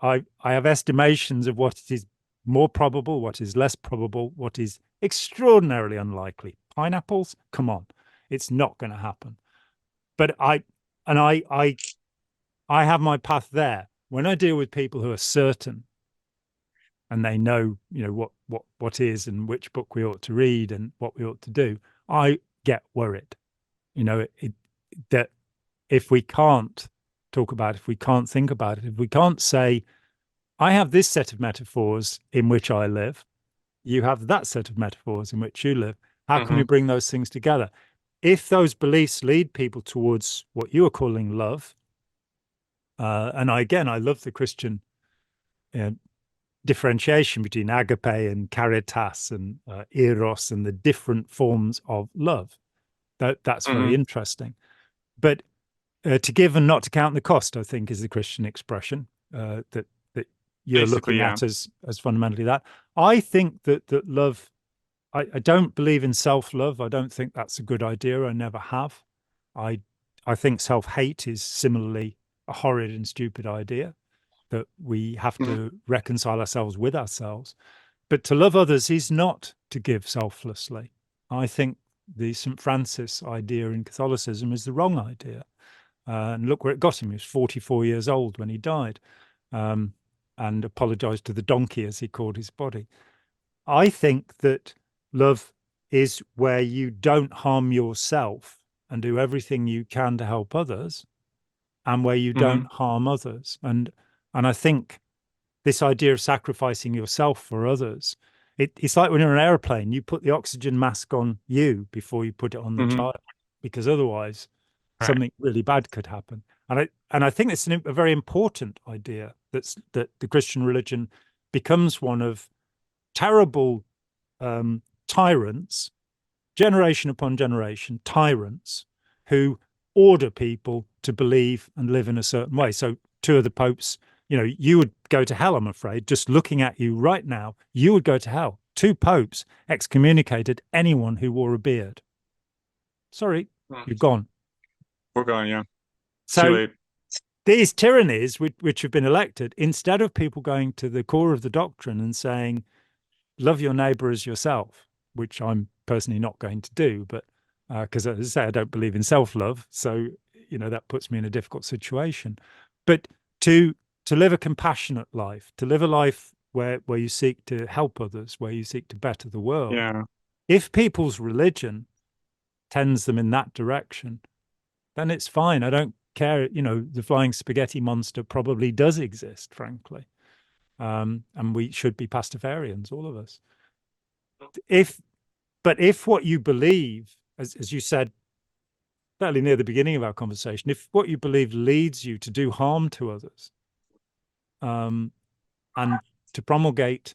S1: I have estimations of what is more probable, what is less probable, what is extraordinarily unlikely. Pineapples, come on, it's not going to happen. But I have my path there. When I deal with people who are certain and they know, what is and which book we ought to read and what we ought to do, I get worried. That if we can't talk about it, if we can't think about it, if we can't say, I have this set of metaphors in which I live, you have that set of metaphors in which you live, how can we bring those things together? If those beliefs lead people towards what you are calling love, and I love the Christian differentiation between agape and caritas and eros and the different forms of love. That's very interesting. But to give and not to count the cost, I think, is the Christian expression that you're
S2: basically,
S1: looking at as fundamentally that. I think that love, I don't believe in self-love. I don't think that's a good idea. I never have. I think self-hate is similarly a horrid and stupid idea, that we have to reconcile ourselves with ourselves. But to love others is not to give selflessly. I think the St. Francis idea in Catholicism is the wrong idea. And look where it got him. He was 44 years old when he died, and apologized to the donkey, as he called his body. I think that love is where you don't harm yourself and do everything you can to help others, and where you don't harm others. And I think this idea of sacrificing yourself for others, it's like when you're in an airplane, you put the oxygen mask on you before you put it on the child, because otherwise something really bad could happen. And I think it's a very important idea that the Christian religion becomes one of terrible tyrants, generation upon generation, tyrants who order people to believe and live in a certain way. So two of the popes, you would go to hell, I'm afraid. Just looking at you right now, you would go to hell. Two popes excommunicated anyone who wore a beard. Sorry, you're gone.
S2: We're gone, yeah.
S1: So these tyrannies which have been elected, instead of people going to the core of the doctrine and saying, love your neighbor as yourself, which I'm personally not going to do, but because as I say, I don't believe in self-love. So, that puts me in a difficult situation. But to live a compassionate life, to live a life where you seek to help others, where you seek to better the world.
S2: Yeah.
S1: If people's religion tends them in that direction, then it's fine. I don't care. The flying spaghetti monster probably does exist, frankly. And we should be pastafarians, all of us. But if what you believe, as you said fairly near the beginning of our conversation, if what you believe leads you to do harm to others, and to promulgate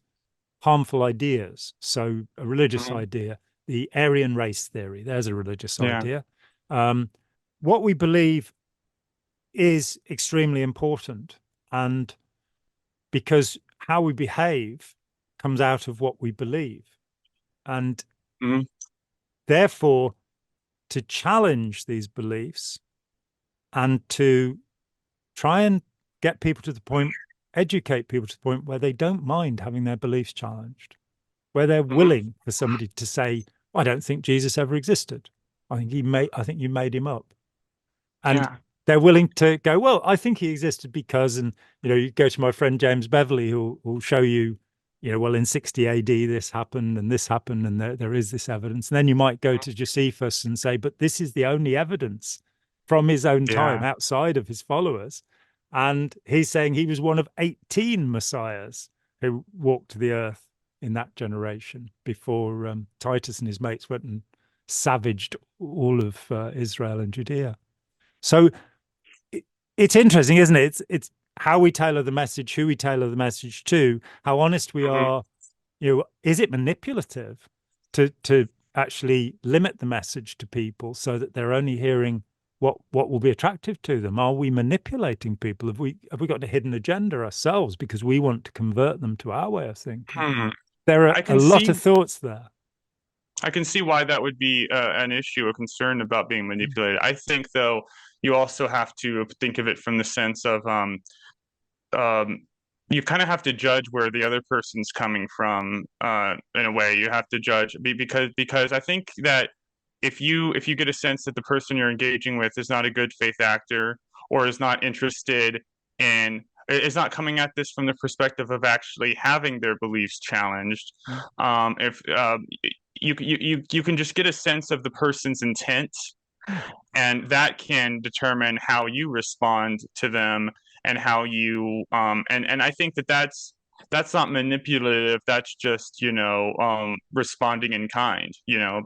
S1: harmful ideas, so a religious idea, the Aryan race theory, there's a religious idea. What we believe is extremely important, and because how we behave comes out of what we believe. And therefore, to challenge these beliefs and to try and get people to the point, educate people to the point where they don't mind having their beliefs challenged, where they're willing for somebody to say, I don't think Jesus ever existed. I think you made him up. And they're willing to go, well, I think he existed because, and you go to my friend James Beverley, who will show you, well, in 60 AD this happened and there is this evidence. And then you might go to Josephus and say, but this is the only evidence from his own time outside of his followers. And he's saying he was one of 18 messiahs who walked the earth in that generation before Titus and his mates went and savaged all of Israel and Judea. So it's interesting, isn't it? It's how we tailor the message, who we tailor the message to, how honest we are. Is it manipulative to actually limit the message to people so that they're only hearing what will be attractive to them? Are we manipulating people? Have we got a hidden agenda ourselves because we want to convert them to our way of thinking?
S2: Hmm.
S1: There are
S2: I
S1: a
S2: can
S1: lot
S2: see
S1: of thoughts there.
S2: I can see why that would be an issue, a concern about being manipulated. I think, though, you also have to think of it from the sense of um, you kind of have to judge where the other person's coming from. In a way, you have to judge because I think that if you get a sense that the person you're engaging with is not a good faith actor or is not interested in is not coming at this from the perspective of actually having their beliefs challenged. If you can just get a sense of the person's intent, and that can determine how you respond to them and how you and I think that that's not manipulative. That's just responding in kind.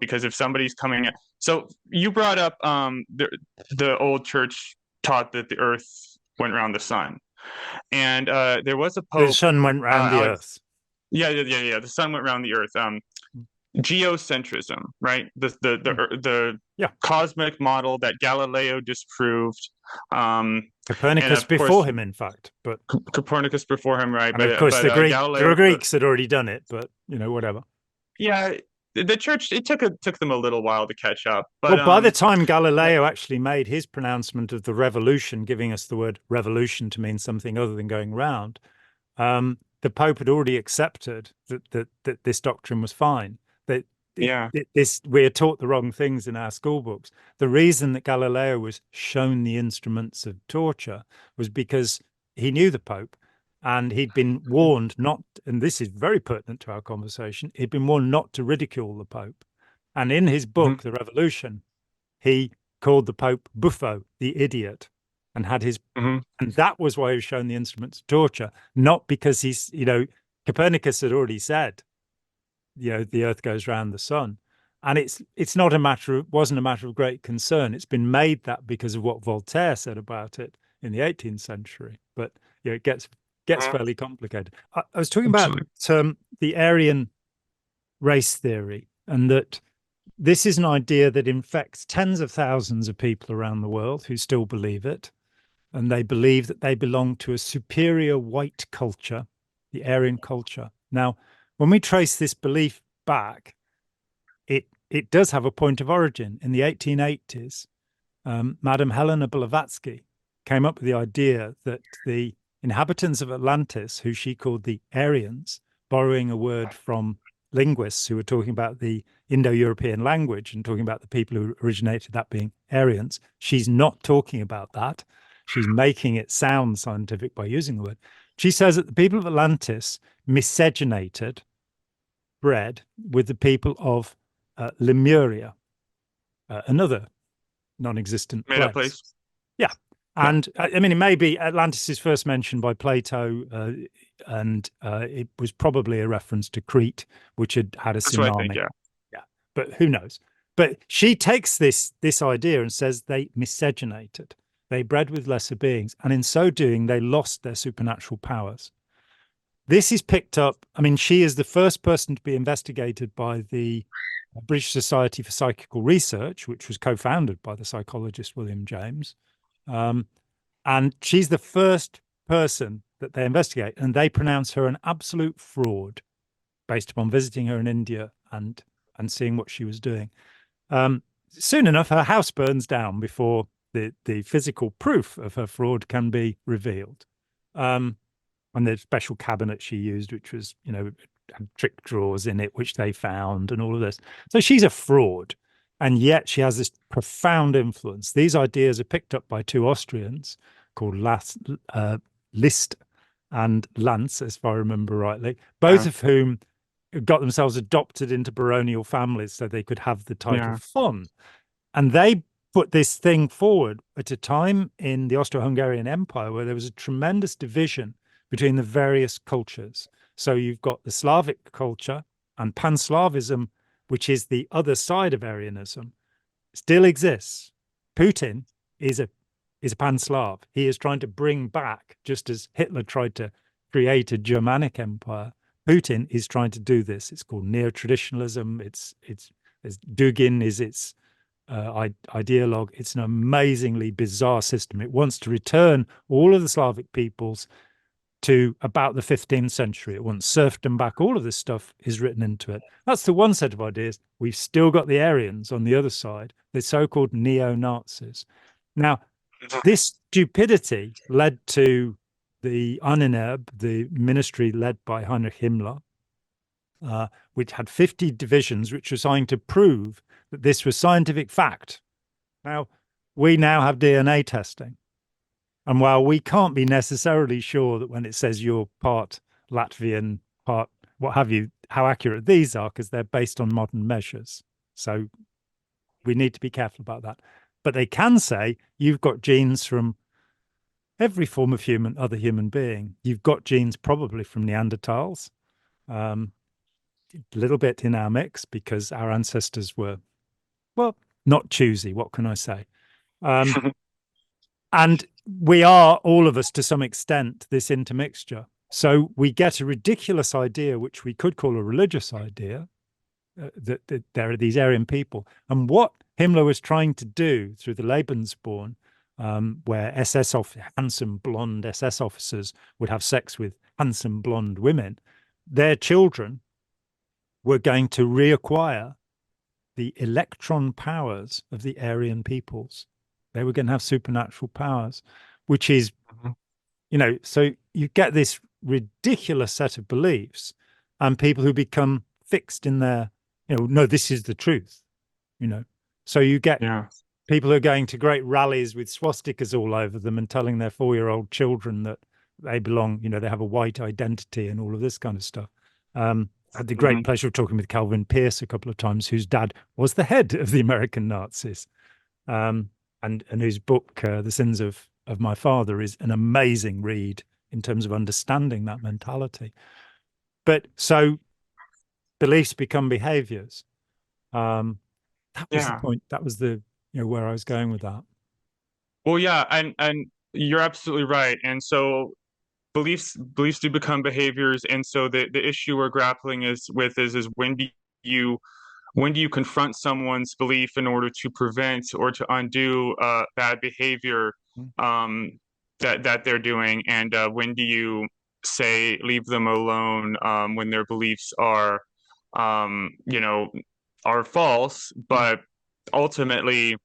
S2: Because if somebody's coming at, so you brought up the old church taught that the earth went around the sun, and there was a
S1: The
S2: pope,
S1: sun went round the
S2: Alex.
S1: earth.
S2: Yeah. The sun went around the earth. Geocentrism, right? The
S1: Yeah.
S2: cosmic model that Galileo disproved.
S1: Copernicus before him, in fact, but
S2: Copernicus before him, right?
S1: And of course, the
S2: Galileo,
S1: Greeks had already done it, but whatever.
S2: Yeah, the church, it took them a little while to catch up. But
S1: well, by the time Galileo actually made his pronouncement of the revolution, giving us the word revolution to mean something other than going round, the Pope had already accepted that this doctrine was fine. That we are taught the wrong things in our school books. The reason that Galileo was shown the instruments of torture was because he knew the Pope, and he'd been warned not, and this is very pertinent to our conversation, he'd been warned not to ridicule the Pope. And in his book, The Revolution, he called the Pope Buffo, the idiot, and had his, and that was why he was shown the instruments of torture, not because he's, Copernicus had already said, the earth goes round the sun. And it's not wasn't a matter of great concern. It's been made that because of what Voltaire said about it in the 18th century. But it gets fairly complicated. I was talking about the Aryan race theory, and that this is an idea that infects tens of thousands of people around the world who still believe it. And they believe that they belong to a superior white culture, the Aryan culture. Now, when we trace this belief back, it does have a point of origin. In the 1880s, Madame Helena Blavatsky came up with the idea that the inhabitants of Atlantis, who she called the Aryans, borrowing a word from linguists who were talking about the Indo-European language and talking about the people who originated that being Aryans, she's not talking about that. She's making it sound scientific by using the word. She says that the people of Atlantis miscegenated, bred with the people of Lemuria, another non-existent place. Yeah. And I mean, it may be Atlantis is first mentioned by Plato, and it was probably a reference to Crete, which had a tsunami. Yeah, but who knows? But she takes this idea and says they miscegenated. They bred with lesser beings, and in so doing, they lost their supernatural powers. This is picked up. I mean, she is the first person to be investigated by the British Society for Psychical Research, which was co-founded by the psychologist William James. And she's the first person that they investigate, and they pronounce her an absolute fraud based upon visiting her in India and seeing what she was doing. Soon enough, her house burns down before the physical proof of her fraud can be revealed. And the special cabinet she used, which was, had trick drawers in it, which they found, and all of this. So she's a fraud. And yet she has this profound influence. These ideas are picked up by two Austrians called Liszt and Lanz, as if I remember rightly, both of whom got themselves adopted into baronial families so they could have the title von. And they put this thing forward at a time in the Austro-Hungarian Empire where there was a tremendous division between the various cultures. So you've got the Slavic culture, and Pan-Slavism, which is the other side of Aryanism, still exists. Putin is a Pan-Slav. He is trying to bring back, just as Hitler tried to create a Germanic empire, Putin is trying to do this. It's called neo-traditionalism. Dugin is its ideologue. It's an amazingly bizarre system. It wants to return all of the Slavic peoples to about the 15th century. It wants serfdom back. All of this stuff is written into it. That's the one set of ideas. We've still got the Aryans on the other side, the so-called neo-Nazis. Now, this stupidity led to the UNINEB, the ministry led by Heinrich Himmler, which had 50 divisions, which were assigned to prove that this was scientific fact. Now, we now have DNA testing. And while we can't be necessarily sure that when it says you're part Latvian, part what have you, how accurate these are, because they're based on modern measures. So we need to be careful about that. But they can say you've got genes from every form of other human being. You've got genes probably from Neanderthals, a little bit in our mix because our ancestors were, well, not choosy. What can I say? And we are, all of us, to some extent, this intermixture. So we get a ridiculous idea, which we could call a religious idea, that there are these Aryan people. And what Himmler was trying to do through the Lebensborn, where handsome blonde SS officers would have sex with handsome blonde women, their children were going to reacquire the electron powers of the Aryan peoples. They were going to have supernatural powers, which is, so you get this ridiculous set of beliefs and people who become fixed in their, no, this is the truth, So you get people who are going to great rallies with swastikas all over them and telling their 4-year-old children that they belong, they have a white identity and all of this kind of stuff. I had the great pleasure of talking with Calvin Pierce a couple of times, whose dad was the head of the American Nazis. And whose book, The Sins of My Father, is an amazing read in terms of understanding that mentality. But so beliefs become behaviors. That was the point. That was the, where I was going with that.
S2: Well, yeah, and you're absolutely right. And so beliefs do become behaviors. And so the issue we're grappling is when do you confront someone's belief in order to prevent or to undo bad behavior that they're doing, and when do you say leave them alone when their beliefs are false, but ultimately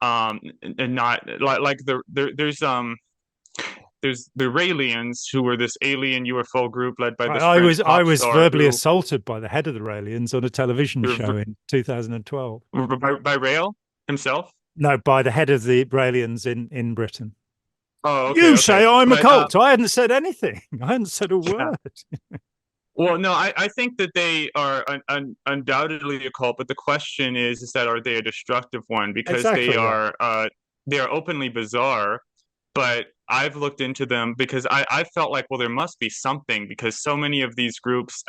S2: and not like there's the Raelians, who were this alien UFO group led by this
S1: I was verbally assaulted by the head of the Raelians on a television show in 2012.
S2: By Rael himself?
S1: No, by the head of the Raelians in Britain.
S2: Oh, okay,
S1: you say I'm a cult. I hadn't said anything. I hadn't said a word.
S2: Well, no, I think that they are undoubtedly a cult, but the question is that are they a destructive one? Because they are openly bizarre. But I've looked into them because I felt like, well, there must be something, because so many of these groups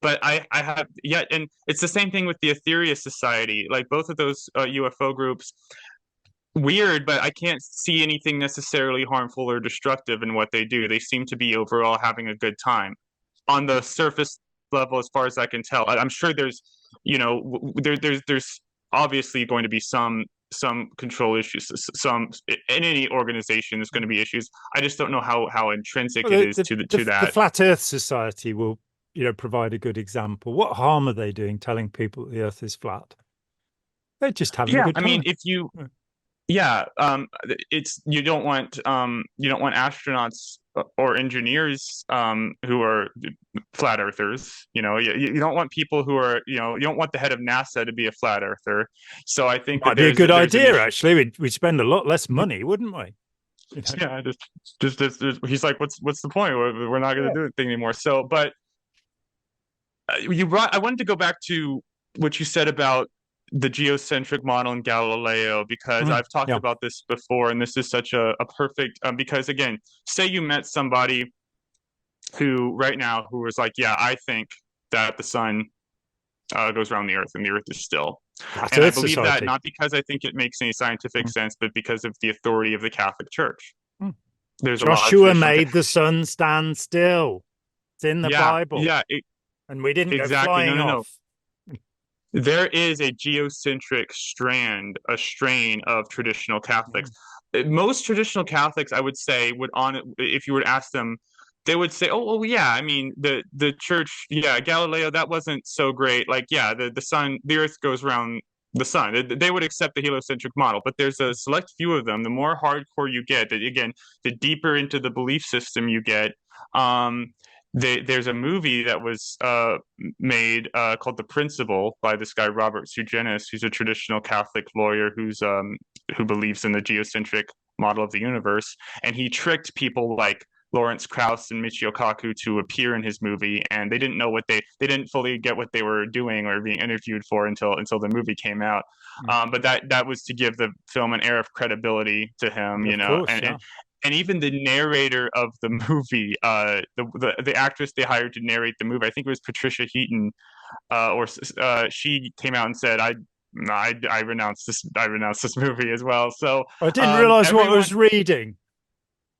S2: but I have yet, and it's the same thing with the Aetherius Society, like both of those UFO groups. Weird, but I can't see anything necessarily harmful or destructive in what they do. They seem to be overall having a good time on the surface level, as far as I can tell. I'm sure there's, there's obviously going to be some control issues. Some in any organization there's going to be issues. I just don't know how intrinsic it is to that.
S1: The Flat Earth Society will, provide a good example. What harm are they doing telling people that the Earth is flat? They're just having a good time.
S2: I mean, if you, it's you don't want astronauts or engineers who are flat earthers. You don't want people who are, you don't want the head of NASA to be a flat earther. So I think
S1: that'd be a good idea. Actually, we'd spend a lot less money, wouldn't we?
S2: Yeah, just he's like, what's the point? We're not going to do anything anymore. So, but I wanted to go back to what you said about the geocentric model in Galileo, because I've talked about this before, and this is such a perfect because, again, say you met somebody who was like, I think that the sun goes around the earth and the earth is still. And I believe that not because I think it makes any scientific sense, but because of the authority of the Catholic Church. There's
S1: Joshua made the sun stand still. It's in the Bible.
S2: Yeah.
S1: And we didn't go flying off.
S2: there is a geocentric a strain of traditional Catholics. Most traditional Catholics, I would say, if you were to ask them, they would say, "Oh, well, yeah. I mean, the church, yeah, Galileo, that wasn't so great. Like, yeah, the Earth goes around the sun." They would accept the heliocentric model, but there's a select few of them. The more hardcore you get, again, the deeper into the belief system you get. There's a movie that was made called The Principle by this guy Robert Sugenis, who's a traditional Catholic lawyer who believes in the geocentric model of the universe, and he tricked people like Lawrence Krauss and Michio Kaku to appear in his movie, and they didn't know they didn't fully get what they were doing or being interviewed for until the movie came out. But that was to give the film an air of credibility to him, you know, and even the narrator of the movie, the actress they hired to narrate the movie, I think it was Patricia Heaton, she came out and said, I renounce this movie as well. So
S1: I didn't realize what I was reading.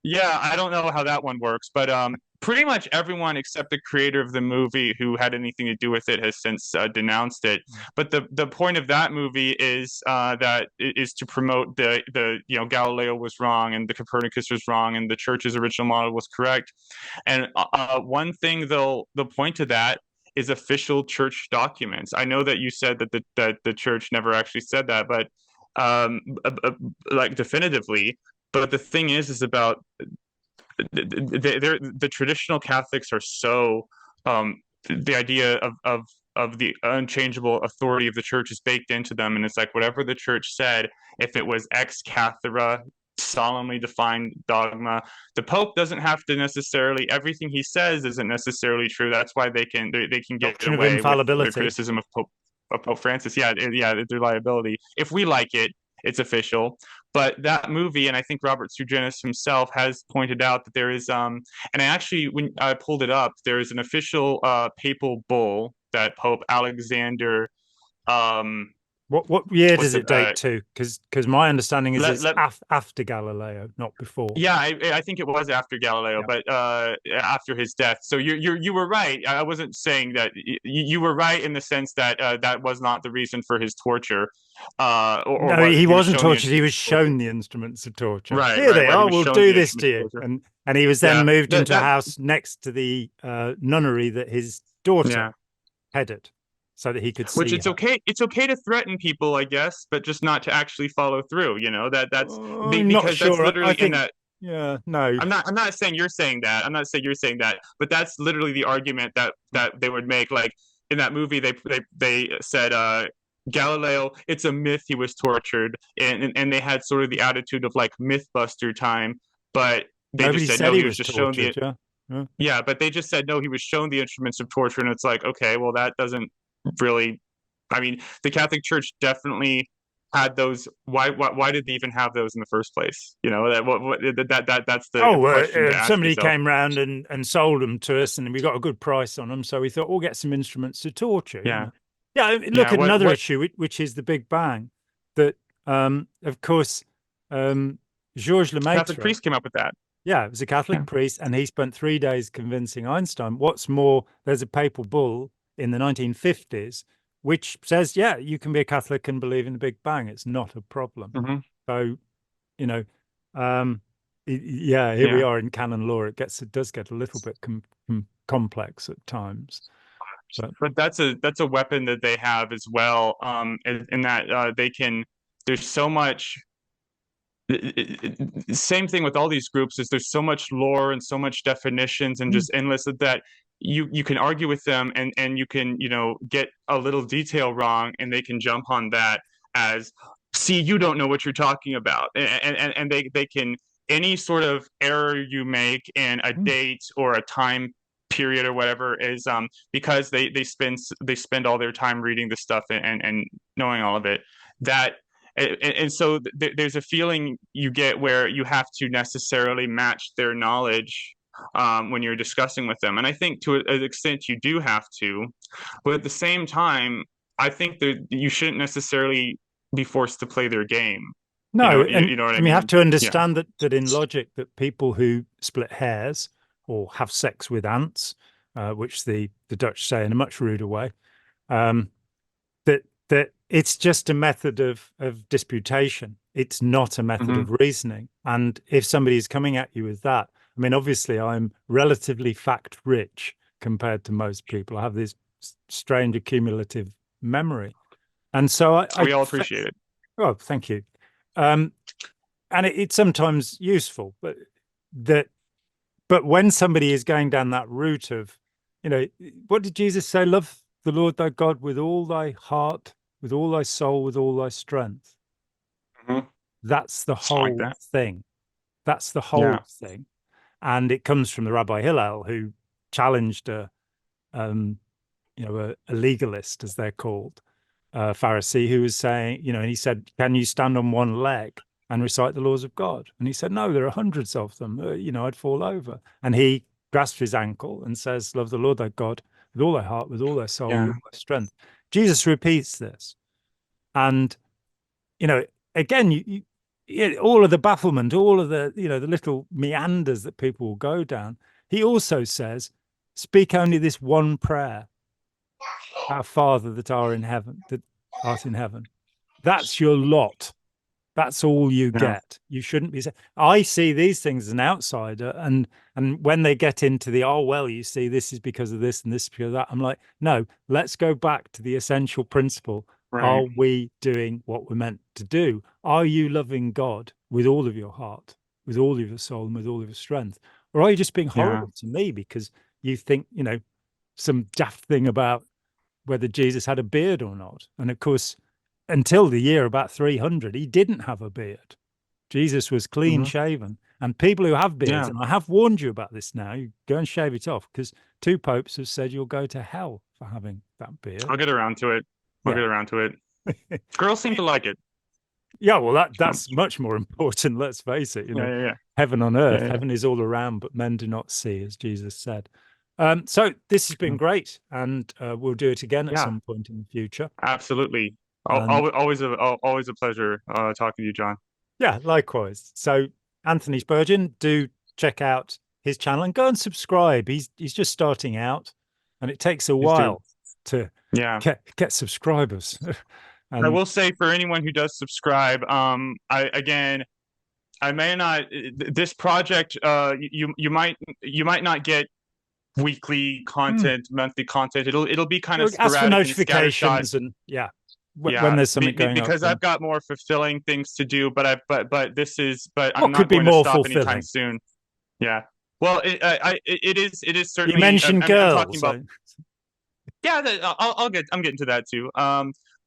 S2: Yeah, I don't know how that one works, but pretty much everyone except the creator of the movie who had anything to do with it has since denounced it. But the point of that movie is to promote the Galileo was wrong and the Copernicus was wrong and the church's original model was correct. And one thing they'll point to that is official church documents. I know that you said that the church never actually said that, but like definitively. But the thing is about the traditional Catholics are so the idea of the unchangeable authority of the church is baked into them, and it's like whatever the church said, if it was ex cathedra, solemnly defined dogma, the Pope doesn't have to necessarily. Everything he says isn't necessarily true. That's why they can get away with the criticism of Pope Francis. Yeah, their liability. If we like it, it's official. But that movie, and I think Robert Sugenis himself has pointed out that there is, and actually, when I pulled it up, there is an official papal bull that Pope Alexander.
S1: What year does it date to? Because my understanding is it's after Galileo, not before.
S2: Yeah, I think it was after Galileo, but after his death. So you were right. I wasn't saying that. You were right in the sense that that was not the reason for his torture.
S1: No, he wasn't tortured. He was shown the instruments of torture.
S2: Right.
S1: Here they are. We'll do this to you. And he was then moved into a house next to the nunnery that his daughter headed, so that he could see.
S2: Which it's okay. It's okay to threaten people, I guess, but just not to actually follow through. You know that's because that's literally in that.
S1: Yeah, no.
S2: I'm not saying you're saying that. I'm not saying you're saying that, but that's literally the argument that they would make. Like in that movie, they said. Galileo, it's a myth he was tortured, and they had sort of the attitude of like Mythbuster time, but they just said no, he was just tortured, shown but they just said no, he was shown the instruments of torture, and it's like, okay, well, that doesn't really. I mean, the Catholic Church definitely had those. Why did they even have those in the first place? You know, that's the
S1: somebody came round and sold them to us, and we got a good price on them, so we thought we'll get some instruments to torture.
S2: Yeah.
S1: Yeah, look at another issue, which is the Big Bang. That, of course, Georges Lemaitre,
S2: Catholic priest, came up with that.
S1: Yeah, it was a Catholic priest, and he spent 3 days convincing Einstein. What's more, there's a papal bull in the 1950s which says, yeah, you can be a Catholic and believe in the Big Bang. It's not a problem. So, you know, here we are in canon law. It does get a little bit complex at times.
S2: But that's a weapon that they have as well, in that they can. There's so much. Same thing with all these groups is there's so much lore and so much definitions and just endless that you can argue with them and you can get a little detail wrong and they can jump on that as, see, you don't know what you're talking about, and they can, any sort of error you make in a date or a time period or whatever is because they spend all their time reading this stuff and knowing all of it, and so there's a feeling you get where you have to necessarily match their knowledge when you're discussing with them, and I think to an extent you do have to, but at the same time I think that you shouldn't necessarily be forced to play their game.
S1: No,
S2: you know what I mean?
S1: We have to understand that in logic, that people who split hairs or have sex with ants, which the Dutch say in a much ruder way, that that it's just a method of disputation. It's not a method
S2: Hmm.
S1: of reasoning. And if somebody is coming at you with that, I mean, obviously, I'm relatively fact rich compared to most people. I have this strange accumulative memory. And so
S2: We all appreciate it.
S1: oh, thank you. Um, and it's sometimes useful, but that, but when somebody is going down that route of, you know, what did Jesus say? Love the Lord thy God with all thy heart, with all thy soul, with all thy strength.
S2: Hmm.
S1: That's the
S2: I like
S1: whole
S2: that.
S1: thing. That's the
S2: Yeah.
S1: whole thing. And it comes from the Rabbi Hillel, who challenged um, a legalist, as they're called, Pharisee, who was saying, and he said, "Can you stand on one leg and recite the laws of God?" And he said, "No, there are hundreds of them. I'd fall over." And he grasps his ankle and says, "Love the Lord thy God with all thy heart, with all thy soul, with
S2: Yeah.
S1: all thy strength." Jesus repeats this, and you know, again, all of the bafflement, all of the the little meanders that people will go down. He also says, "Speak only this one prayer: Our Father that art in heaven, that art in heaven." That's your lot. That's all you
S2: Yeah.
S1: get. You shouldn't be. I see these things as an outsider, and when they get into the, oh well, you see, this is because of this and this is because of that. I'm like, no, let's go back to the essential principle.
S2: Right.
S1: Are we doing what we're meant to do? Are you loving God with all of your heart, with all of your soul, and with all of your strength, or are you just being
S2: Yeah.
S1: horrible to me because you think some daft thing about whether Jesus had a beard or not? And of course, until the year about 300, he didn't have a beard. Jesus was clean
S2: Hmm.
S1: shaven. And people who have beards,
S2: Yeah.
S1: and I have warned you about this now, you go and shave it off, because two popes have said you'll go to hell for having that beard.
S2: I'll get around to it. I'll
S1: Yeah.
S2: get around to it. Girls seem to like it.
S1: Yeah, well,
S2: Um,
S1: that's much more important, let's face it.
S2: yeah. Yeah. Yeah.
S1: Heaven on earth,
S2: Yeah.
S1: heaven is all around, but men do not see, as Jesus said. So this has been
S2: Yeah.
S1: great, and we'll do it again at
S2: Yeah.
S1: some point in the future.
S2: Absolutely.
S1: And
S2: Always a pleasure talking to you, John.
S1: yeah, likewise. So Anthony Spurgin, do check out his channel and go and subscribe. He's just starting out, and it takes a
S2: Please do.
S1: while to
S2: Yeah.
S1: get subscribers.
S2: I
S1: And
S2: will say for anyone who does subscribe, I may not this project you might not get weekly
S1: hmm,
S2: content, monthly content. It'll be kind of
S1: ask for
S2: sporadic and scattershot.
S1: notifications, and yeah, when
S2: Yeah,
S1: there's something going up,
S2: because I've
S1: then
S2: got more fulfilling things to do, but I'm
S1: what could
S2: not
S1: be
S2: going to
S1: more
S2: stop anytime
S1: fulfilling?
S2: soon. Yeah. Well, it is
S1: You
S2: certainly.
S1: mentioned
S2: I'm talking
S1: girls,
S2: about.
S1: so
S2: Yeah, I'm getting to that too.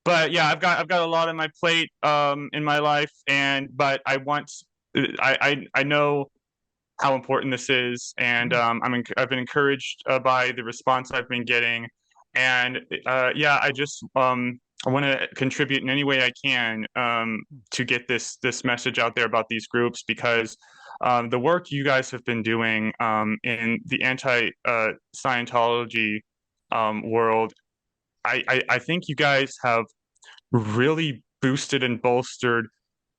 S2: But yeah, I've got a lot on my plate in my life, but I know how important this is, and I've been encouraged by the response I've been getting, and yeah, I want to contribute in any way I can to get this message out there about these groups, because the work you guys have been doing in the anti Scientology world, I think you guys have really boosted and bolstered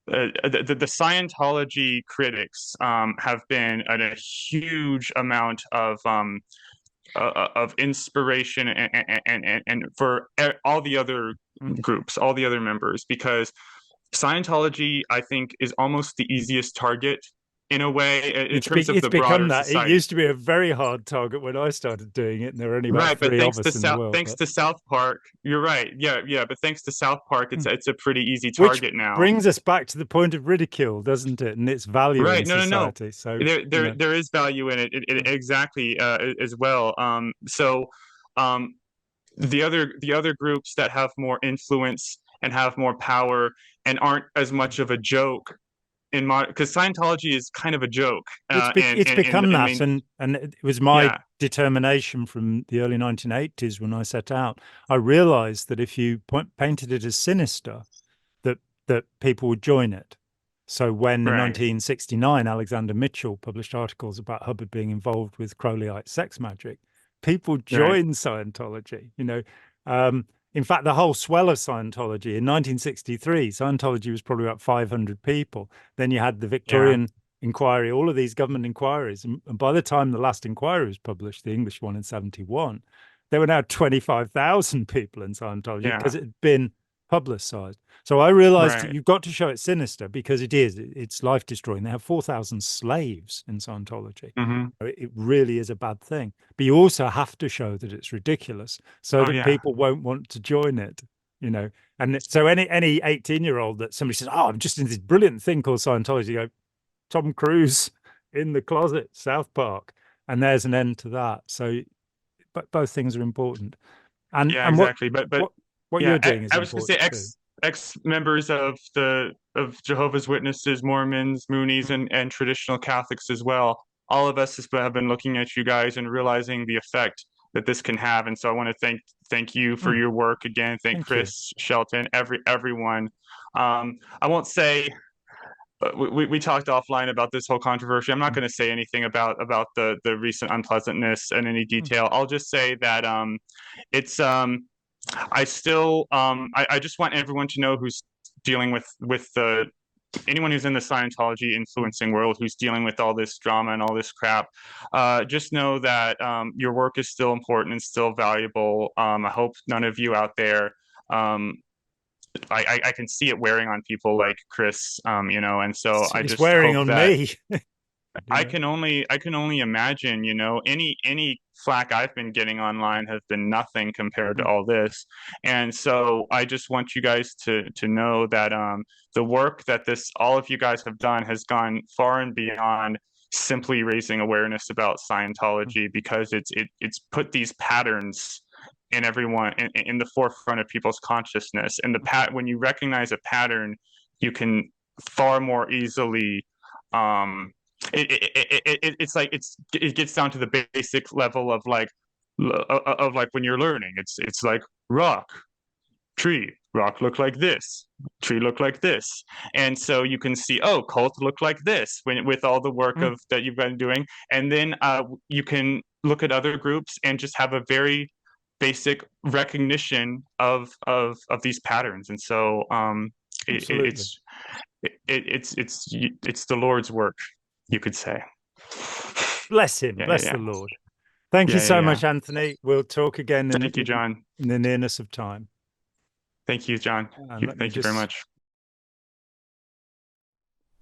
S2: the Scientology critics have been a huge amount of inspiration and for all the other groups, all the other members, because Scientology, I think, is almost the easiest target in a way in terms of
S1: it's
S2: the
S1: become
S2: broader
S1: that. It
S2: society.
S1: used to be a very hard target when I started doing it, and there were only about
S2: Right, but
S1: three of us in the world.
S2: thanks
S1: But
S2: to South Park, you're right. Yeah, yeah, but thanks to South Park,
S1: hmm.
S2: it's a pretty easy
S1: Which
S2: target now.
S1: brings us back to the point of ridicule, doesn't it? And its value in
S2: Right. No, no, no.
S1: society. So,
S2: There is value in it exactly as well. Um, the other groups that have more influence and have more power and aren't as much of a joke in my, because Scientology is kind of a joke.
S1: it's become
S2: In
S1: that,
S2: main,
S1: and it was my
S2: yeah,
S1: determination from the early 1980s when I set out. I realized that if you painted it as sinister, that people would join it. So when in
S2: right,
S1: 1969 Alexander Mitchell published articles about Hubbard being involved with Crowleyite sex magic, people
S2: right,
S1: joined Scientology. In fact, the whole swell of Scientology in 1963, Scientology was probably about 500 people. Then you had the
S2: yeah,
S1: Victorian inquiry, all of these government inquiries, and by the time the last inquiry was published, the English one in 71, there were now 25,000 people in Scientology,
S2: yeah,
S1: because it had been publicized. So I realized that
S2: Right.
S1: you've got to show it sinister, because it is. It's life destroying. They have 4,000 slaves in Scientology.
S2: Hmm.
S1: It really is a bad thing. But you also have to show that it's ridiculous, so
S2: Oh
S1: that
S2: yeah.
S1: people won't want to join it. And so any 18-year-old that somebody says, "Oh, I'm just in this brilliant thing called Scientology," you go, Tom Cruise in the closet, South Park, and there's an end to that. So, but both things are important. And
S2: Yeah,
S1: and what
S2: exactly. But
S1: what
S2: yeah,
S1: you're doing is
S2: I was gonna say
S1: important too.
S2: ex members of Jehovah's Witnesses, Mormons, Moonies, and traditional Catholics as well. All of us have been looking at you guys and realizing the effect that this can have. And so I want to thank you for
S1: Mm,
S2: your work again. Thank
S1: thank you.
S2: Chris, Shelton, everyone. I won't say we talked offline about this whole controversy. I'm not
S1: Mm,
S2: going to say anything about the recent unpleasantness in any
S1: mm,
S2: detail. I'll just say that it's I still I just want everyone to know who's dealing with the anyone who's in the Scientology
S1: mm.
S2: influencing world who's dealing with all this drama and all this crap. Just know that your work is still important and still valuable. I hope none of you out there. Um, I can see it wearing on people like Chris, and so I
S1: It's
S2: just
S1: wearing
S2: hope
S1: on
S2: that
S1: me.
S2: I can only imagine, any flack I've been getting online has been nothing compared to
S1: Mm,
S2: all this. And so I just want you guys to know that the work that this all of you guys have done has gone far and beyond simply raising awareness about
S1: mm.
S2: Scientology, because it's put these patterns in everyone in the forefront of people's consciousness. And when you recognize a pattern, you can far more easily it's like it gets down to the basic level of like when you're learning. It's like rock, tree, rock look like this, tree look like this, and so you can see, oh, cult look like this with all the work
S1: Mm,
S2: of that you've been doing, and then you can look at other groups and just have a very basic recognition of these patterns. And so it,
S1: absolutely.
S2: it's the Lord's work, you could say.
S1: Bless him.
S2: Yeah, yeah,
S1: Bless
S2: yeah,
S1: the Lord. Thank you
S2: yeah, yeah,
S1: so
S2: yeah.
S1: much, Anthony. We'll talk again
S2: Thank you, John.
S1: in the nearness of time.
S2: Thank you, John.
S1: And let me
S2: Thank you very
S1: just.
S2: much.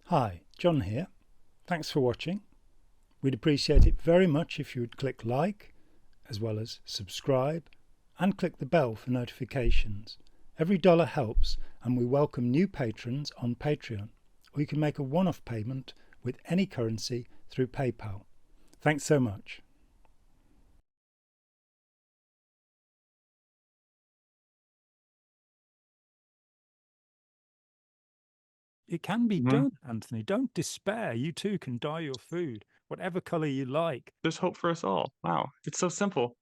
S1: Hi, John here. Thanks for watching. We'd appreciate it very much if you would click like, as well as subscribe, and click the bell for notifications. Every dollar helps, and we welcome new patrons on Patreon, or you can make a one-off payment with any currency through PayPal. Thanks so much. It can be
S2: Mhm.
S1: done, Anthony. Don't despair. You too can dye your food, whatever color you like.
S2: There's hope for us all. Wow, it's so simple.